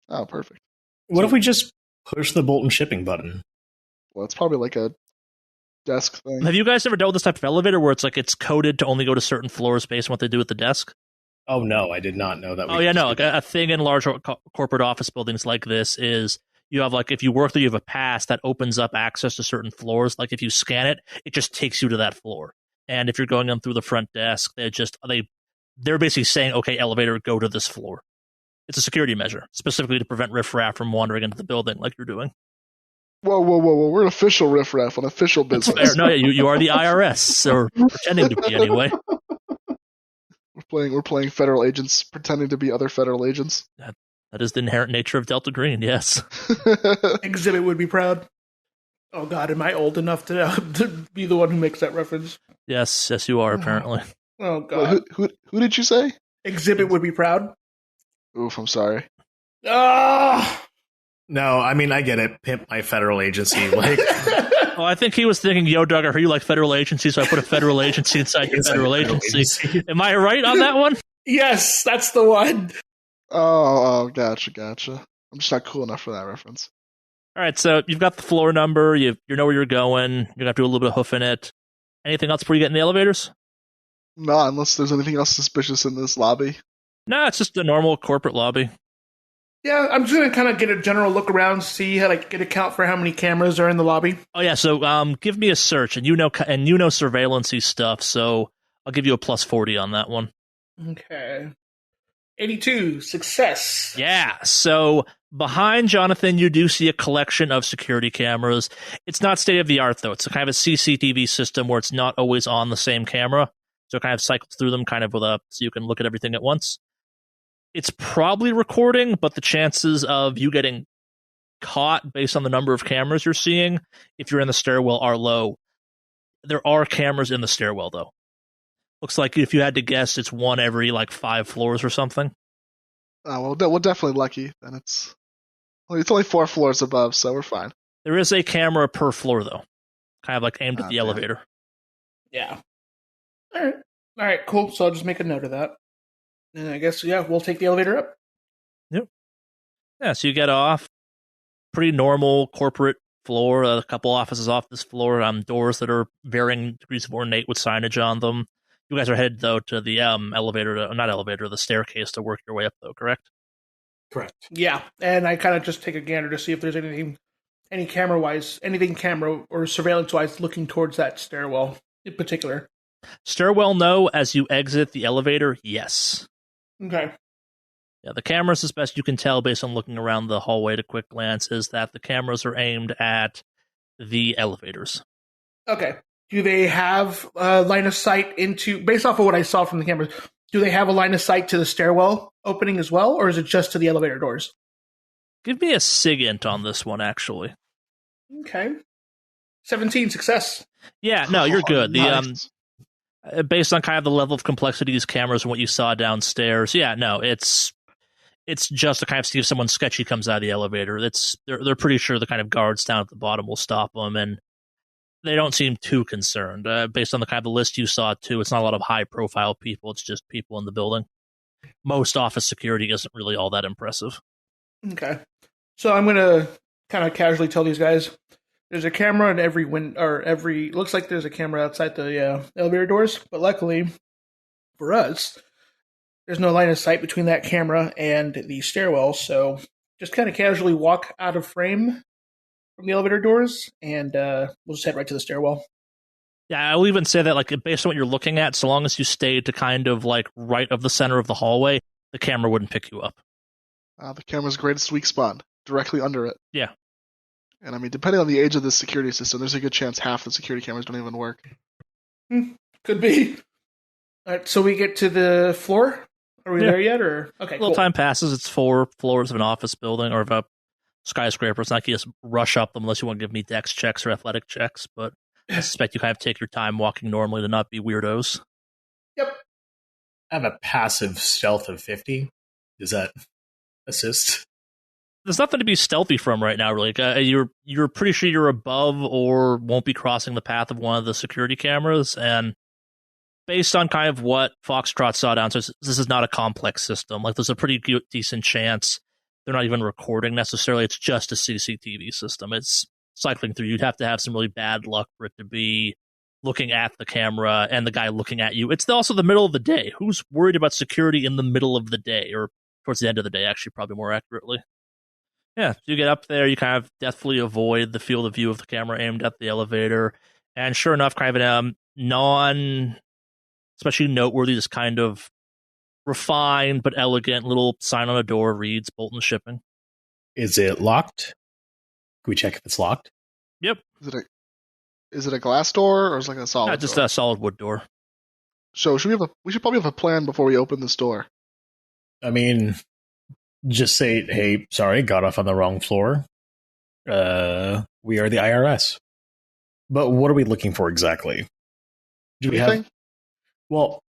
Speaker 4: Oh, perfect.
Speaker 3: What if we just push the Bolton shipping button?
Speaker 4: Well, it's probably like a desk thing.
Speaker 1: Have you guys ever dealt with this type of elevator where it's like it's coded to only go to certain floors based on what they do at the desk?
Speaker 3: Oh, no, I did not know that.
Speaker 1: Like a thing in large corporate office buildings like this is you have like, if you work there, you have a pass that opens up access to certain floors. Like if you scan it, it just takes you to that floor. And if you're going in through the front desk, they're basically saying, okay, elevator, go to this floor. It's a security measure, specifically to prevent riffraff from wandering into the building like you're doing.
Speaker 4: Whoa. We're an official riffraff, an official business.
Speaker 1: No, you are the IRS, or pretending to be anyway.
Speaker 4: We're playing federal agents, pretending to be other federal agents.
Speaker 1: That is the inherent nature of Delta Green, yes.
Speaker 5: Exhibit would be proud. Oh, God, am I old enough to be the one who makes that reference?
Speaker 1: Yes, you are, apparently.
Speaker 5: Oh, God.
Speaker 4: Wait, who did you say?
Speaker 5: Exhibit would be proud.
Speaker 4: Oof, I'm sorry.
Speaker 5: Ah!
Speaker 3: No, I mean, I get it. Pimp my federal agency. Like,
Speaker 1: well, I think he was thinking, yo, Doug, I heard you like federal agency, so I put a federal agency inside your federal agency. Am I right on that one?
Speaker 5: Yes, that's the one.
Speaker 4: Oh, gotcha. I'm just not cool enough for that reference.
Speaker 1: All right, so you've got the floor number. You know where you're going. You're going to have to do a little bit of hoofing it. Anything else before you get in the elevators?
Speaker 4: No, unless there's anything else suspicious in this lobby.
Speaker 1: No, it's just a normal corporate lobby.
Speaker 5: Yeah, I'm just going to kind of get a general look around, see how, get a count for how many cameras are in the lobby.
Speaker 1: Oh, yeah, so give me a search, and you know surveillance-y stuff, so I'll give you a plus 40 on that one.
Speaker 5: Okay. 82, success.
Speaker 1: Yeah, so behind Jonathan, you do see a collection of security cameras. It's not state-of-the-art, though. It's a kind of a CCTV system where it's not always on the same camera, so it kind of cycles through them kind of so you can look at everything at once. It's probably recording, but the chances of you getting caught based on the number of cameras you're seeing, if you're in the stairwell, are low. There are cameras in the stairwell, though. Looks like if you had to guess, it's one every 5 floors or something.
Speaker 4: Oh, well, we're definitely lucky. Then it's only 4 floors above, so we're fine.
Speaker 1: There is a camera per floor, though, kind of aimed at the elevator.
Speaker 5: Yeah. All right, cool. So I'll just make a note of that. And I guess, we'll take the elevator up.
Speaker 1: Yep. Yeah, so you get off. Pretty normal corporate floor. A couple offices off this floor. Doors that are varying degrees of ornate with signage on them. You guys are headed, though, to the the staircase to work your way up, though, correct?
Speaker 3: correct.
Speaker 5: Yeah, and I kind of just take a gander to see if there's anything camera or surveillance-wise looking towards that stairwell in particular.
Speaker 1: Stairwell, no. As you exit the elevator, yes.
Speaker 5: Okay.
Speaker 1: Yeah, the cameras, as best you can tell based on looking around the hallway at a quick glance, is that the cameras are aimed at the elevators.
Speaker 5: Okay. do they have line of sight into, based off of what I saw from the cameras, do they have a line of sight to the stairwell opening as well, or is it just to the elevator doors?
Speaker 1: Give me a SIGINT on this one, actually.
Speaker 5: Okay. 17 success.
Speaker 1: Yeah, no, you're good.
Speaker 4: Nice.
Speaker 1: Based on kind of the level of complexity of these cameras and what you saw downstairs, yeah, no, it's just to kind of see if someone sketchy comes out of the elevator. They're pretty sure the kind of guards down at the bottom will stop them, and they don't seem too concerned. Based on the kind of the list you saw, too, it's not a lot of high-profile people. It's just people in the building. Most office security isn't really all that impressive.
Speaker 5: Okay. So I'm going to kind of casually tell these guys, there's a camera in every window, or looks like there's a camera outside the elevator doors, but luckily for us, there's no line of sight between that camera and the stairwell, so just kind of casually walk out of frame from the elevator doors, and we'll just head right to the stairwell.
Speaker 1: Yeah, I will even say that, like, based on what you're looking at, so long as you stay to kind of, like, right of the center of the hallway, the camera wouldn't pick you up.
Speaker 4: The camera's greatest weak spot, directly under it.
Speaker 1: Yeah.
Speaker 4: And I mean, depending on the age of the security system, there's a good chance half the security cameras don't even work.
Speaker 5: Could be. All right, so we get to the floor? Are we there yet? Or okay,
Speaker 1: a little time passes. It's 4 floors of an office building or of a skyscraper. It's not like you just rush up them unless you want to give me dex checks or athletic checks, but I suspect you kind of take your time walking normally to not be weirdos.
Speaker 5: Yep.
Speaker 3: I have a passive stealth of 50. Does that assist?
Speaker 1: There's nothing to be stealthy from right now, really. You're pretty sure you're above or won't be crossing the path of one of the security cameras, and based on kind of what Foxtrot saw downstairs, this is not a complex system. Like, there's a pretty decent chance they're not even recording necessarily. It's just a CCTV system. It's cycling through. You'd have to have some really bad luck for it to be looking at the camera and the guy looking at you. It's also the middle of the day. Who's worried about security in the middle of the day, or towards the end of the day, actually, probably more accurately? Yeah, so you get up there, you kind of deftly avoid the field of view of the camera aimed at the elevator, and sure enough, kind of a especially noteworthy, this kind of refined but elegant little sign on a door reads Bolton Shipping.
Speaker 3: Is it locked? Can we check if it's locked?
Speaker 1: Yep.
Speaker 4: Is it a glass door or is it like a solid door?
Speaker 1: Just a solid wood door.
Speaker 4: So we should probably have a plan before we open this door.
Speaker 3: I mean, just say, hey, sorry, got off on the wrong floor. We are the IRS. But what are we looking for exactly? Do we have... Well,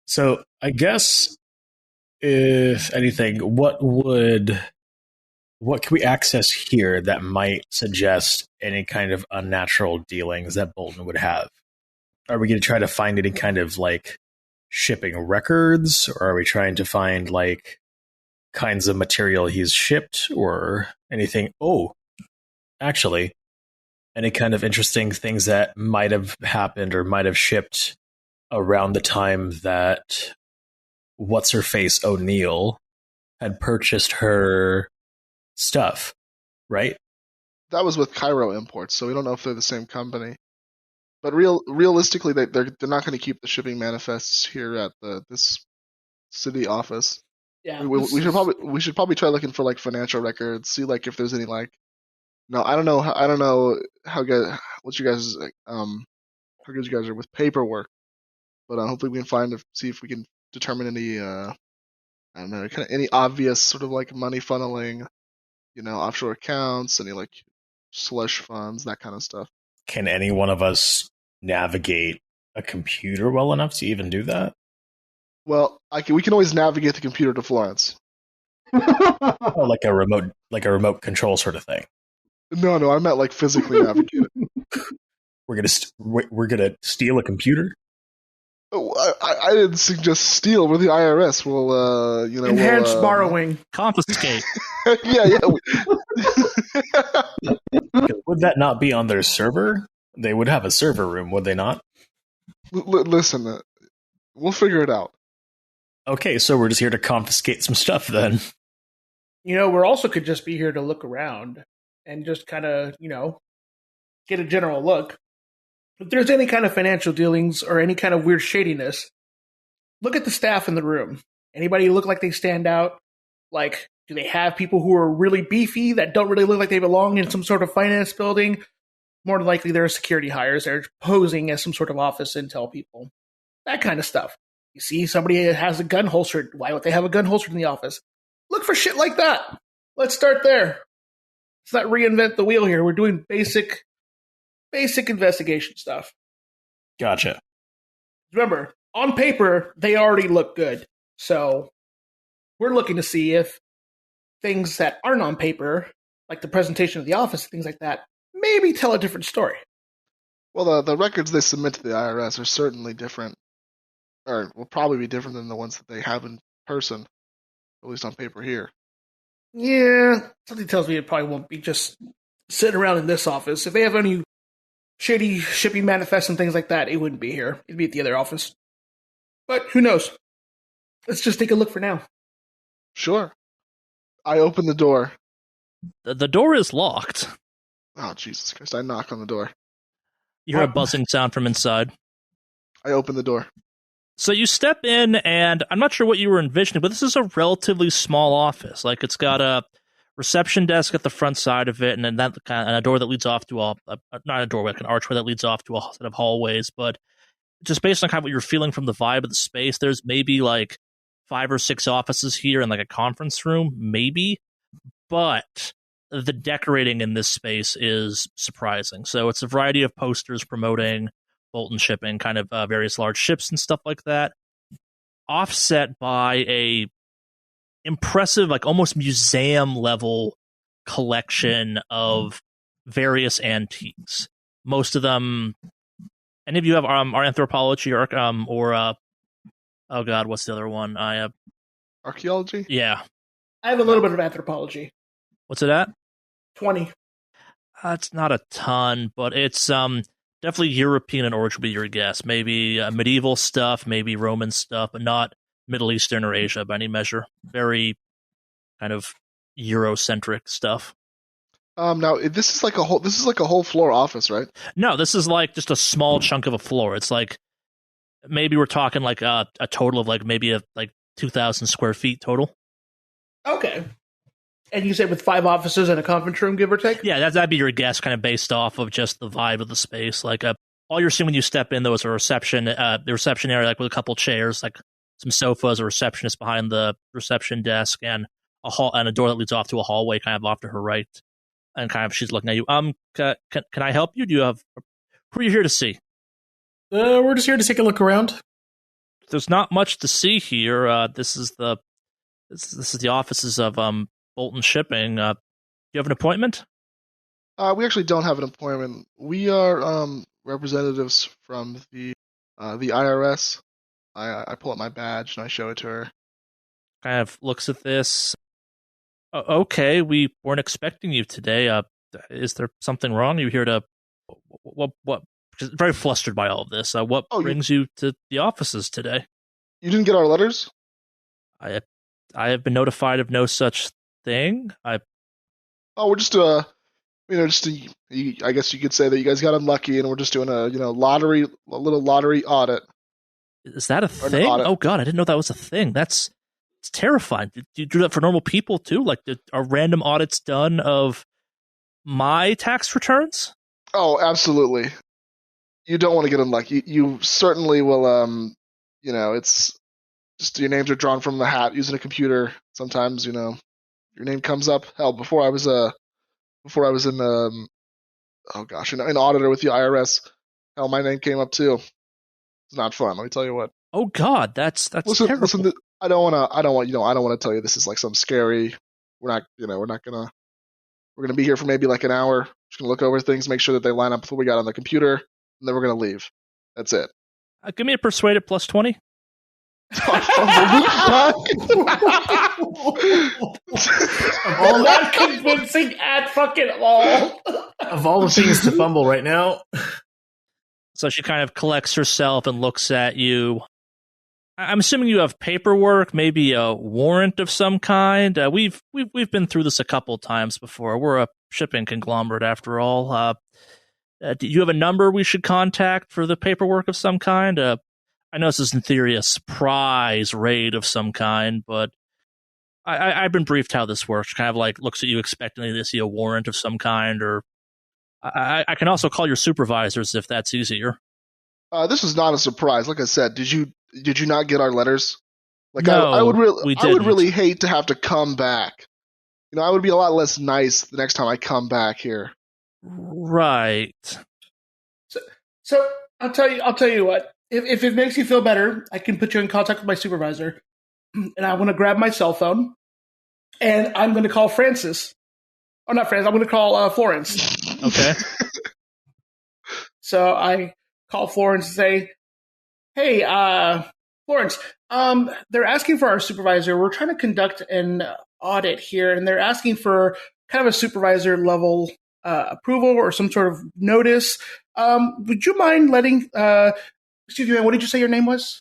Speaker 3: so I guess, if anything, what can we access here that might suggest any kind of unnatural dealings that Bolton would have? Are we going to try to find any kind of, like, shipping records? Or are we trying to find, like, kinds of material he's shipped or anything? Oh, actually, any kind of interesting things that might have happened or might have shipped around the time that what's-her-face O'Neill had purchased her stuff, right?
Speaker 4: That was with Cairo Imports, so we don't know if they're the same company. But realistically, they're not going to keep the shipping manifests here at this city office.
Speaker 5: Yeah,
Speaker 4: we should probably try looking for like financial records, see like if there's any like. No, I don't know how good you guys are with paperwork, but hopefully we can see if we can determine any I don't know, kind of any obvious sort of like money funneling, offshore accounts, any like slush funds, that kind of stuff.
Speaker 3: Can any one of us navigate a computer well enough to even do that?
Speaker 4: Well, we can always navigate the computer to Florence.
Speaker 3: Oh, like a remote control sort of thing.
Speaker 4: No, I meant like physically navigate it.
Speaker 3: We're gonna steal a computer.
Speaker 4: Oh, I didn't suggest steal. We're the IRS. We'll
Speaker 5: enhanced borrowing,
Speaker 1: confiscate.
Speaker 4: yeah.
Speaker 3: Would that not be on their server? They would have a server room, would they not?
Speaker 4: Listen, we'll figure it out.
Speaker 3: Okay, so we're just here to confiscate some stuff then.
Speaker 5: We're also could just be here to look around and just kind of, get a general look. If there's any kind of financial dealings or any kind of weird shadiness, look at the staff in the room. Anybody look like they stand out? Like, do they have people who are really beefy that don't really look like they belong in some sort of finance building? More than likely, there are security hires. They're posing as some sort of office intel people. That kind of stuff. You see somebody has a gun holstered. Why would they have a gun holstered in the office? Look for shit like that. Let's start there. Let's not reinvent the wheel here. We're doing basic investigation stuff.
Speaker 3: Gotcha.
Speaker 5: Remember, on paper, they already look good. So we're looking to see if things that aren't on paper, like the presentation of the office, things like that, maybe tell a different story.
Speaker 4: Well, the records they submit to the IRS are certainly different, or will probably be different than the ones that they have in person, at least on paper here.
Speaker 5: Yeah, something tells me it probably won't be just sitting around in this office. If they have any shady shipping manifests and things like that, it wouldn't be here. It'd be at the other office. But who knows? Let's just take a look for now.
Speaker 4: Sure. I open the door.
Speaker 1: The door is locked.
Speaker 4: Oh, Jesus Christ. I knock on the door.
Speaker 1: You hear a buzzing sound from inside.
Speaker 4: I open the door.
Speaker 1: So you step in, and I'm not sure what you were envisioning, but this is a relatively small office. Like, it's got a reception desk at the front side of it, and then and a door that leads off to not a doorway, like an archway that leads off to a set of hallways. But just based on kind of what you're feeling from the vibe of the space, there's maybe like 5 or 6 offices here and like a conference room, maybe. But the decorating in this space is surprising. So it's a variety of posters promoting Bolton shipping, kind of various large ships and stuff like that, offset by a impressive, like almost museum level collection of various antiques. Most of them, any of you have our anthropology or oh god, what's the other one? I have
Speaker 4: Archaeology?
Speaker 1: Yeah.
Speaker 5: I have a little bit of anthropology.
Speaker 1: What's it at?
Speaker 5: 20.
Speaker 1: It's not a ton, but it's definitely European in origin, would be your guess. Maybe medieval stuff, maybe Roman stuff, but not Middle Eastern or Asia by any measure. Very kind of Eurocentric stuff.
Speaker 4: Now this is like a whole floor office, right?
Speaker 1: No, this is like just a small chunk of a floor. It's like maybe we're talking like a total of like maybe like 2,000 square feet total.
Speaker 5: Okay. And you said with 5 offices and a conference room, give or take?
Speaker 1: Yeah, that'd be your guess, kind of based off of just the vibe of the space. Like all you're seeing when you step in, though, is a reception, the reception area, like with a couple chairs, like some sofas, a receptionist behind the reception desk, and a door that leads off to a hallway, kind of off to her right. And kind of she's looking at you. Can I help you? Do you have who are you here to see?
Speaker 3: We're just here to take a look around.
Speaker 1: There's not much to see here. This is the offices of Bolton Shipping. Do you have an appointment?
Speaker 4: We actually don't have an appointment. We are representatives from the IRS. I pull up my badge and I show it to her.
Speaker 1: Kind of looks at this. Okay, we weren't expecting you today. Is there something wrong? You here to what? Very flustered by all of this. What brings you to the offices today?
Speaker 4: You didn't get our letters?
Speaker 1: I have been notified of no such thing.
Speaker 4: We're just I guess you could say that you guys got unlucky, and we're just doing a little lottery audit.
Speaker 1: Is that a thing? Oh god, I didn't know that was a thing. It's terrifying. Do you do that for normal people too? Like, are random audits done of my tax returns?
Speaker 4: Oh, absolutely. You don't want to get unlucky. You certainly will. It's just your names are drawn from the hat using a computer. Sometimes, your name comes up. Hell, before I was in an auditor with the IRS. Hell, my name came up too. It's not fun. Let me tell you what.
Speaker 1: Oh God, that's terrible.
Speaker 4: Listen, I don't want to tell you this is like some scary. We're gonna be here for maybe like an hour. Just gonna look over things, make sure that they line up with what we got on the computer, and then we're gonna leave. That's it.
Speaker 1: Give me a persuade at plus 20.
Speaker 3: All
Speaker 5: not convincing at fucking all.
Speaker 3: Of all the things to fumble right now.
Speaker 1: So she kind of collects herself and looks at you. I'm assuming you have paperwork, maybe a warrant of some kind. We've been through this a couple times before. We're a shipping conglomerate, after all. Do you have a number we should contact for the paperwork of some kind? I know this is in theory a surprise raid of some kind, but I've been briefed how this works. Kind of like looks at you expectantly to see a warrant of some kind, or I can also call your supervisors if that's easier.
Speaker 4: This is not a surprise. Like I said, did you not get our letters? Like
Speaker 1: No,
Speaker 4: I would
Speaker 1: we didn't.
Speaker 4: really hate to have to come back. I would be a lot less nice the next time I come back here.
Speaker 1: Right.
Speaker 5: So I'll tell you what. If it makes you feel better, I can put you in contact with my supervisor, and I want to grab my cell phone, and I'm going to call Francis. Oh, not Francis. I'm going to call Florence.
Speaker 1: Okay.
Speaker 5: So I call Florence and say, "Hey, Florence, they're asking for our supervisor. We're trying to conduct an audit here, and they're asking for kind of a supervisor level approval or some sort of notice. Would you mind letting? Excuse me, what did you say your name was?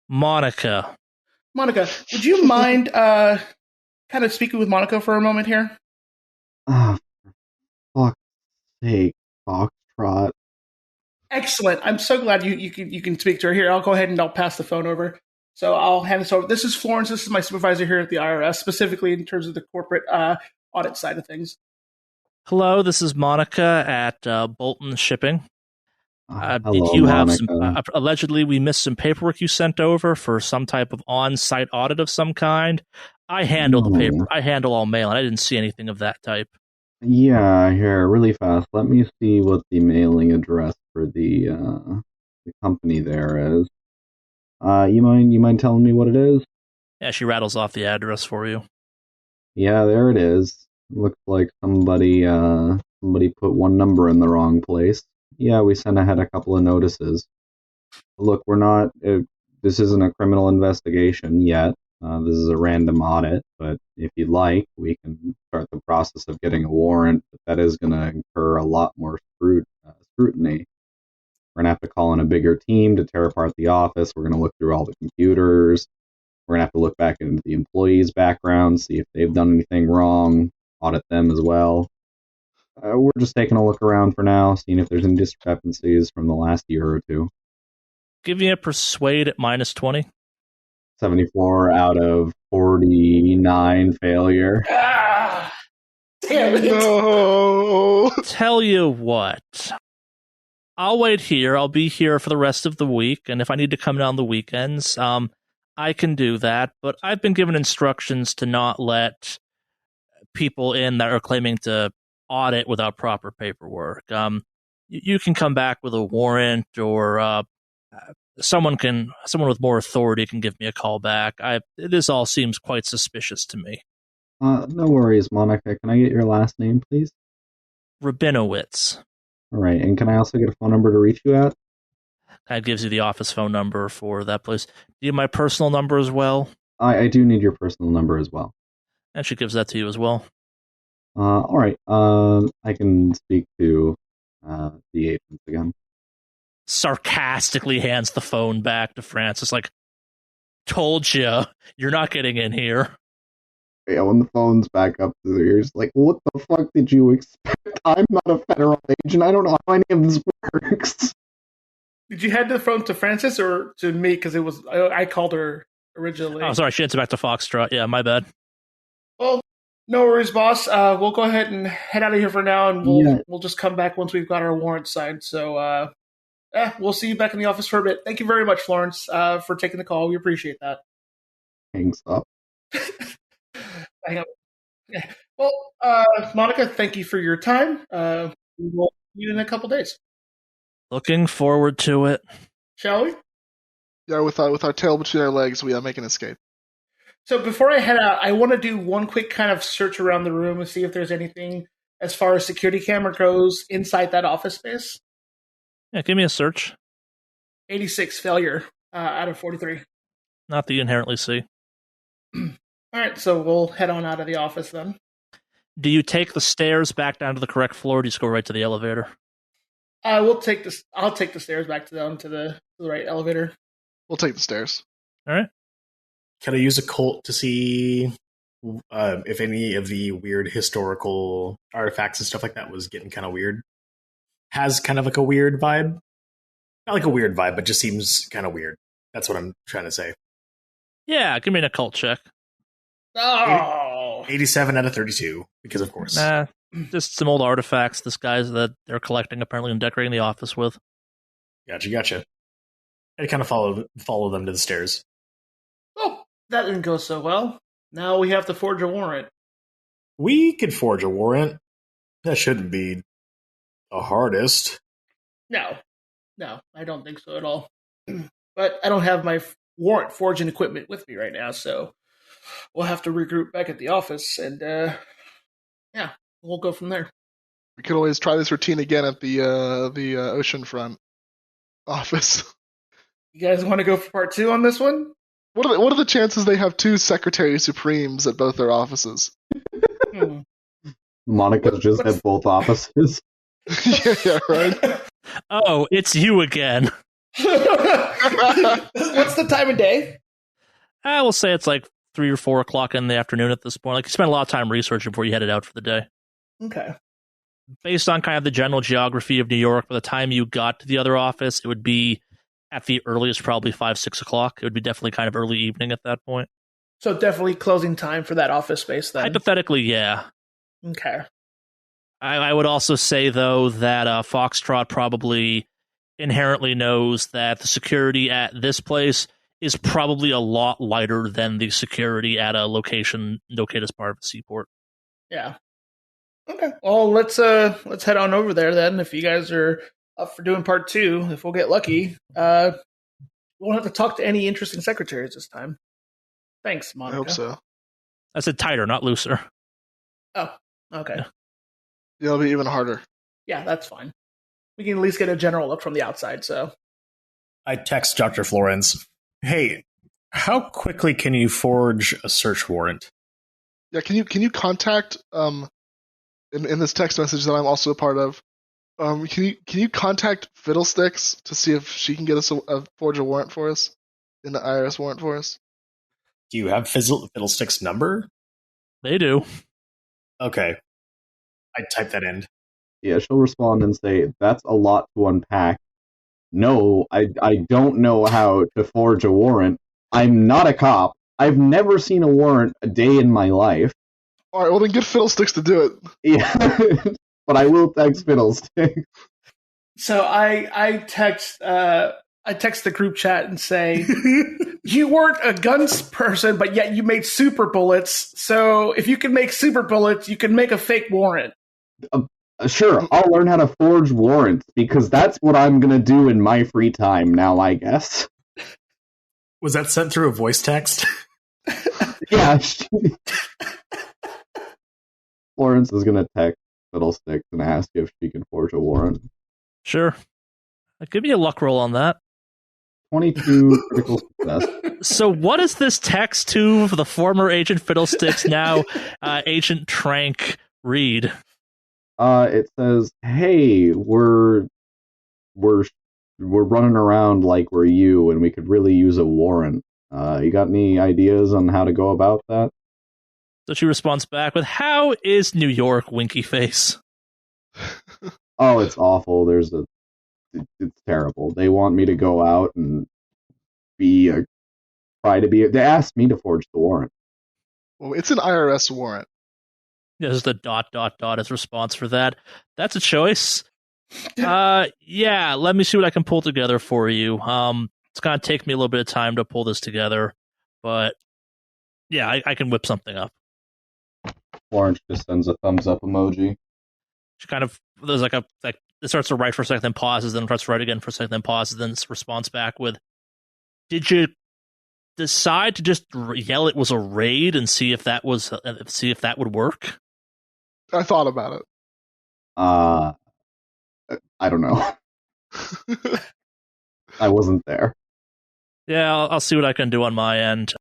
Speaker 1: Monica.
Speaker 5: Monica, would you mind kind of speaking with Monica for a moment here?
Speaker 2: Ah, for fuck's sake, Foxtrot.
Speaker 5: Excellent. I'm so glad you can speak to her. Here, I'll go ahead and I'll pass the phone over. So I'll hand this over. This is Florence. This is my supervisor here at the IRS, specifically in terms of the corporate audit side of things.
Speaker 1: Hello, this is Monica at Bolton Shipping.
Speaker 2: Hello,
Speaker 1: did you have
Speaker 2: Monica.
Speaker 1: some? Allegedly, we missed some paperwork you sent over for some type of on-site audit of some kind. I handle the paper. I handle all mail, and I didn't see anything of that type.
Speaker 2: Yeah, here, really fast. Let me see what the mailing address for the company there is. You mind telling me what it is?
Speaker 1: Yeah, she rattles off the address for you.
Speaker 2: Yeah, there it is. Looks like somebody put one number in the wrong place. Yeah, we sent ahead a couple of notices. Look, we're not. This isn't a criminal investigation yet. This is a random audit, but if you'd like, we can start the process of getting a warrant. But that is going to incur a lot more scrutiny. We're going to have to call in a bigger team to tear apart the office. We're going to look through all the computers. We're going to have to look back into the employees' backgrounds, see if they've done anything wrong, audit them as well. We're just taking a look around for now, seeing if there's any discrepancies from the last year or two.
Speaker 1: Give me a persuade at -20.
Speaker 2: 74 out of 49 failure.
Speaker 5: Ah, damn it.
Speaker 4: No.
Speaker 1: Tell you what. I'll wait here. I'll be here for the rest of the week, and if I need to come down the weekends, I can do that. But I've been given instructions to not let people in that are claiming to audit without proper paperwork. You can come back with a warrant, or someone with more authority can give me a call back. This all seems quite suspicious to me.
Speaker 2: No worries, Monica. Can I get your last name, please?
Speaker 1: Rabinowitz.
Speaker 2: All right, and can I also get a phone number to reach you at?
Speaker 1: That gives you the office phone number for that place. Do you have my personal number as well?
Speaker 2: I do need your personal number as well.
Speaker 1: And she gives that to you as well.
Speaker 2: All right. I can speak to the agents again.
Speaker 1: Sarcastically hands the phone back to Francis, like, told you, you're not getting in here.
Speaker 2: Yeah, when the phone's back up to their ears, like, what the fuck did you expect? I'm not a federal agent. I don't know how any of this works.
Speaker 5: Did you hand the phone to Francis or to me? Because I called her originally.
Speaker 1: Oh, sorry, she hands it back to Foxtrot. Yeah, my bad.
Speaker 5: Well, no worries, boss. We'll go ahead and head out of here for now, and we'll just come back once we've got our warrant signed. So, we'll see you back in the office for a bit. Thank you very much, Florence, for taking the call. We appreciate that.
Speaker 2: Hangs up.
Speaker 5: Hang up. Yeah. Well, Monica, thank you for your time. We will see you in a couple days.
Speaker 1: Looking forward to it.
Speaker 5: Shall we?
Speaker 4: Yeah, with our tail between our legs, we make an escape.
Speaker 5: So before I head out, I want to do one quick kind of search around the room and see if there's anything as far as security camera goes inside that office space.
Speaker 1: Yeah, give me a search.
Speaker 5: 86 failure out of 43.
Speaker 1: Not that you inherently see.
Speaker 5: All right, so we'll head on out of the office then.
Speaker 1: Do you take the stairs back down to the correct floor, or do you just go right to the elevator?
Speaker 5: I'll take the stairs back to the right elevator.
Speaker 4: We'll take the stairs.
Speaker 1: All right.
Speaker 3: Can I use a cult to see if any of the weird historical artifacts and stuff like that was getting kind of weird? Has kind of like a weird vibe. Not like a weird vibe, but just seems kind of weird. That's what I'm trying to say.
Speaker 1: Yeah, give me an occult check.
Speaker 5: Oh!
Speaker 3: 87 out of 32, because of course.
Speaker 1: Nah, Just some old artifacts this guy's that they're collecting apparently and decorating the office with.
Speaker 3: Gotcha. I kind of follow them to the stairs.
Speaker 5: Oh, that didn't go so well. Now we have to forge a warrant.
Speaker 3: We could forge a warrant. That shouldn't be the hardest.
Speaker 5: No, I don't think so at all. But I don't have my warrant forging equipment with me right now, so we'll have to regroup back at the office, and we'll go from there.
Speaker 4: We could always try this routine again at the oceanfront office.
Speaker 5: You guys want to go for part 2 on this one?
Speaker 4: What are the chances they have 2 Secretary Supremes at both their offices?
Speaker 2: Monica's just at both offices.
Speaker 4: yeah, right.
Speaker 1: Oh, it's you again.
Speaker 5: What's the time of day?
Speaker 1: I will say it's like 3 or 4 o'clock in the afternoon at this point. Like, you spent a lot of time researching before you headed out for the day.
Speaker 5: Okay.
Speaker 1: Based on kind of the general geography of New York, by the time you got to the other office, it would be at the earliest probably 5, 6 o'clock. It would be definitely kind of early evening at that point.
Speaker 5: So definitely closing time for that office space then.
Speaker 1: Hypothetically, yeah.
Speaker 5: Okay.
Speaker 1: I would also say, though, that Foxtrot probably inherently knows that the security at this place is probably a lot lighter than the security at a location located as part of a seaport.
Speaker 5: Yeah. Okay. Well, let's head on over there then. If you guys are up for doing part 2, if we'll get lucky, we won't have to talk to any interesting secretaries this time. Thanks, Monica.
Speaker 4: I hope so.
Speaker 1: I said tighter, not looser.
Speaker 5: Oh, okay.
Speaker 1: Yeah.
Speaker 4: It'll be even harder.
Speaker 5: Yeah, that's fine. We can at least get a general look from the outside, so.
Speaker 3: I text Dr. Florence, hey, how quickly can you forge a search warrant?
Speaker 4: Yeah, can you contact in this text message that I'm also a part of? Can you contact Fiddlesticks to see if she can get us forge a warrant for us in the IRS warrant for us?
Speaker 3: Do you have Fiddlestick's number?
Speaker 1: They do.
Speaker 3: Okay. I type that in.
Speaker 2: Yeah, she'll respond and say, that's a lot to unpack. No, I don't know how to forge a warrant. I'm not a cop. I've never seen a warrant a day in my life.
Speaker 4: All right, well then get Fiddlesticks to do it.
Speaker 2: Yeah, but I will text Fiddlesticks.
Speaker 5: So I text the group chat and say, you weren't a guns person, but yet you made super bullets. So if you can make super bullets, you can make a fake warrant.
Speaker 2: Sure, I'll learn how to forge warrants, because that's what I'm going to do in my free time now, I guess.
Speaker 3: Was that sent through a voice text?
Speaker 2: Yeah. Florence is going to text Fiddlesticks and ask if she can forge a warrant.
Speaker 1: Sure. Give me a luck roll on that.
Speaker 2: 22 critical success.
Speaker 1: So what is this text to the former Agent Fiddlesticks, now Agent Trank, read?
Speaker 2: It says, "Hey, we're running around like we're you, and we could really use a warrant. You got any ideas on how to go about that?"
Speaker 1: So she responds back with, "How is New York, winky face?"
Speaker 2: Oh, it's awful. It's terrible. They want me to go out and they asked me to forge the warrant.
Speaker 4: Well, it's an IRS warrant.
Speaker 1: There's the ... as response for that. That's a choice. Yeah, let me see what I can pull together for you. It's going to take me a little bit of time to pull this together, but yeah, I can whip something up.
Speaker 2: Florence just sends a thumbs up emoji.
Speaker 1: She kind of, there's it starts to write for a second, then pauses, then starts to write again for a second, then pauses, then responds back with, "Did you decide to just yell it was a raid and see if that would work?"
Speaker 4: I thought about it.
Speaker 2: I don't know. I wasn't there.
Speaker 1: Yeah, I'll see what I can do on my end.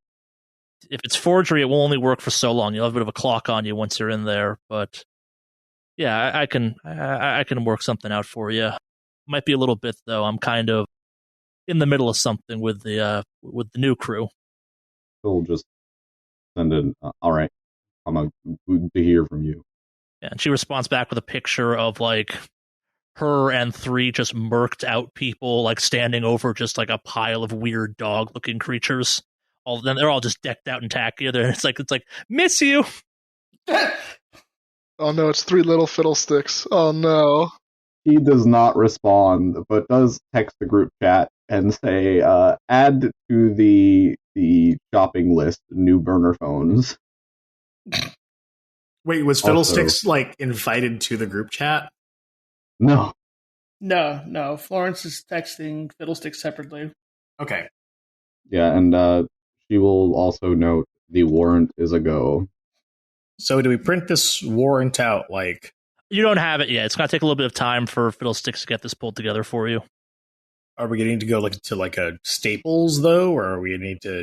Speaker 1: If it's forgery, it will only work for so long. You'll have a bit of a clock on you once you're in there, but yeah, I can work something out for you. Might be a little bit though. I'm kind of in the middle of something with the new crew.
Speaker 2: We'll just send it. All right, I'm to hear from you.
Speaker 1: Yeah, and she responds back with a picture of like her and 3 just murked out people, like standing over just like a pile of weird dog looking creatures. Then they're all just decked out and tacky. It's like miss you.
Speaker 4: Oh no, it's three little fiddlesticks. Oh no.
Speaker 2: He does not respond, but does text the group chat and say, add to the shopping list new burner phones.
Speaker 3: Wait, was
Speaker 2: Also-
Speaker 3: Fiddlesticks like invited to the group chat?
Speaker 2: No.
Speaker 5: No. Florence is texting Fiddlestick separately.
Speaker 3: Okay.
Speaker 2: Yeah, and she will also note the warrant is a go.
Speaker 3: So do we print this warrant out like
Speaker 1: You don't have it yet. It's going to take a little bit of time for Fiddlesticks to get this pulled together for you.
Speaker 3: are we going to go like to like a Staples though, or are we going to need to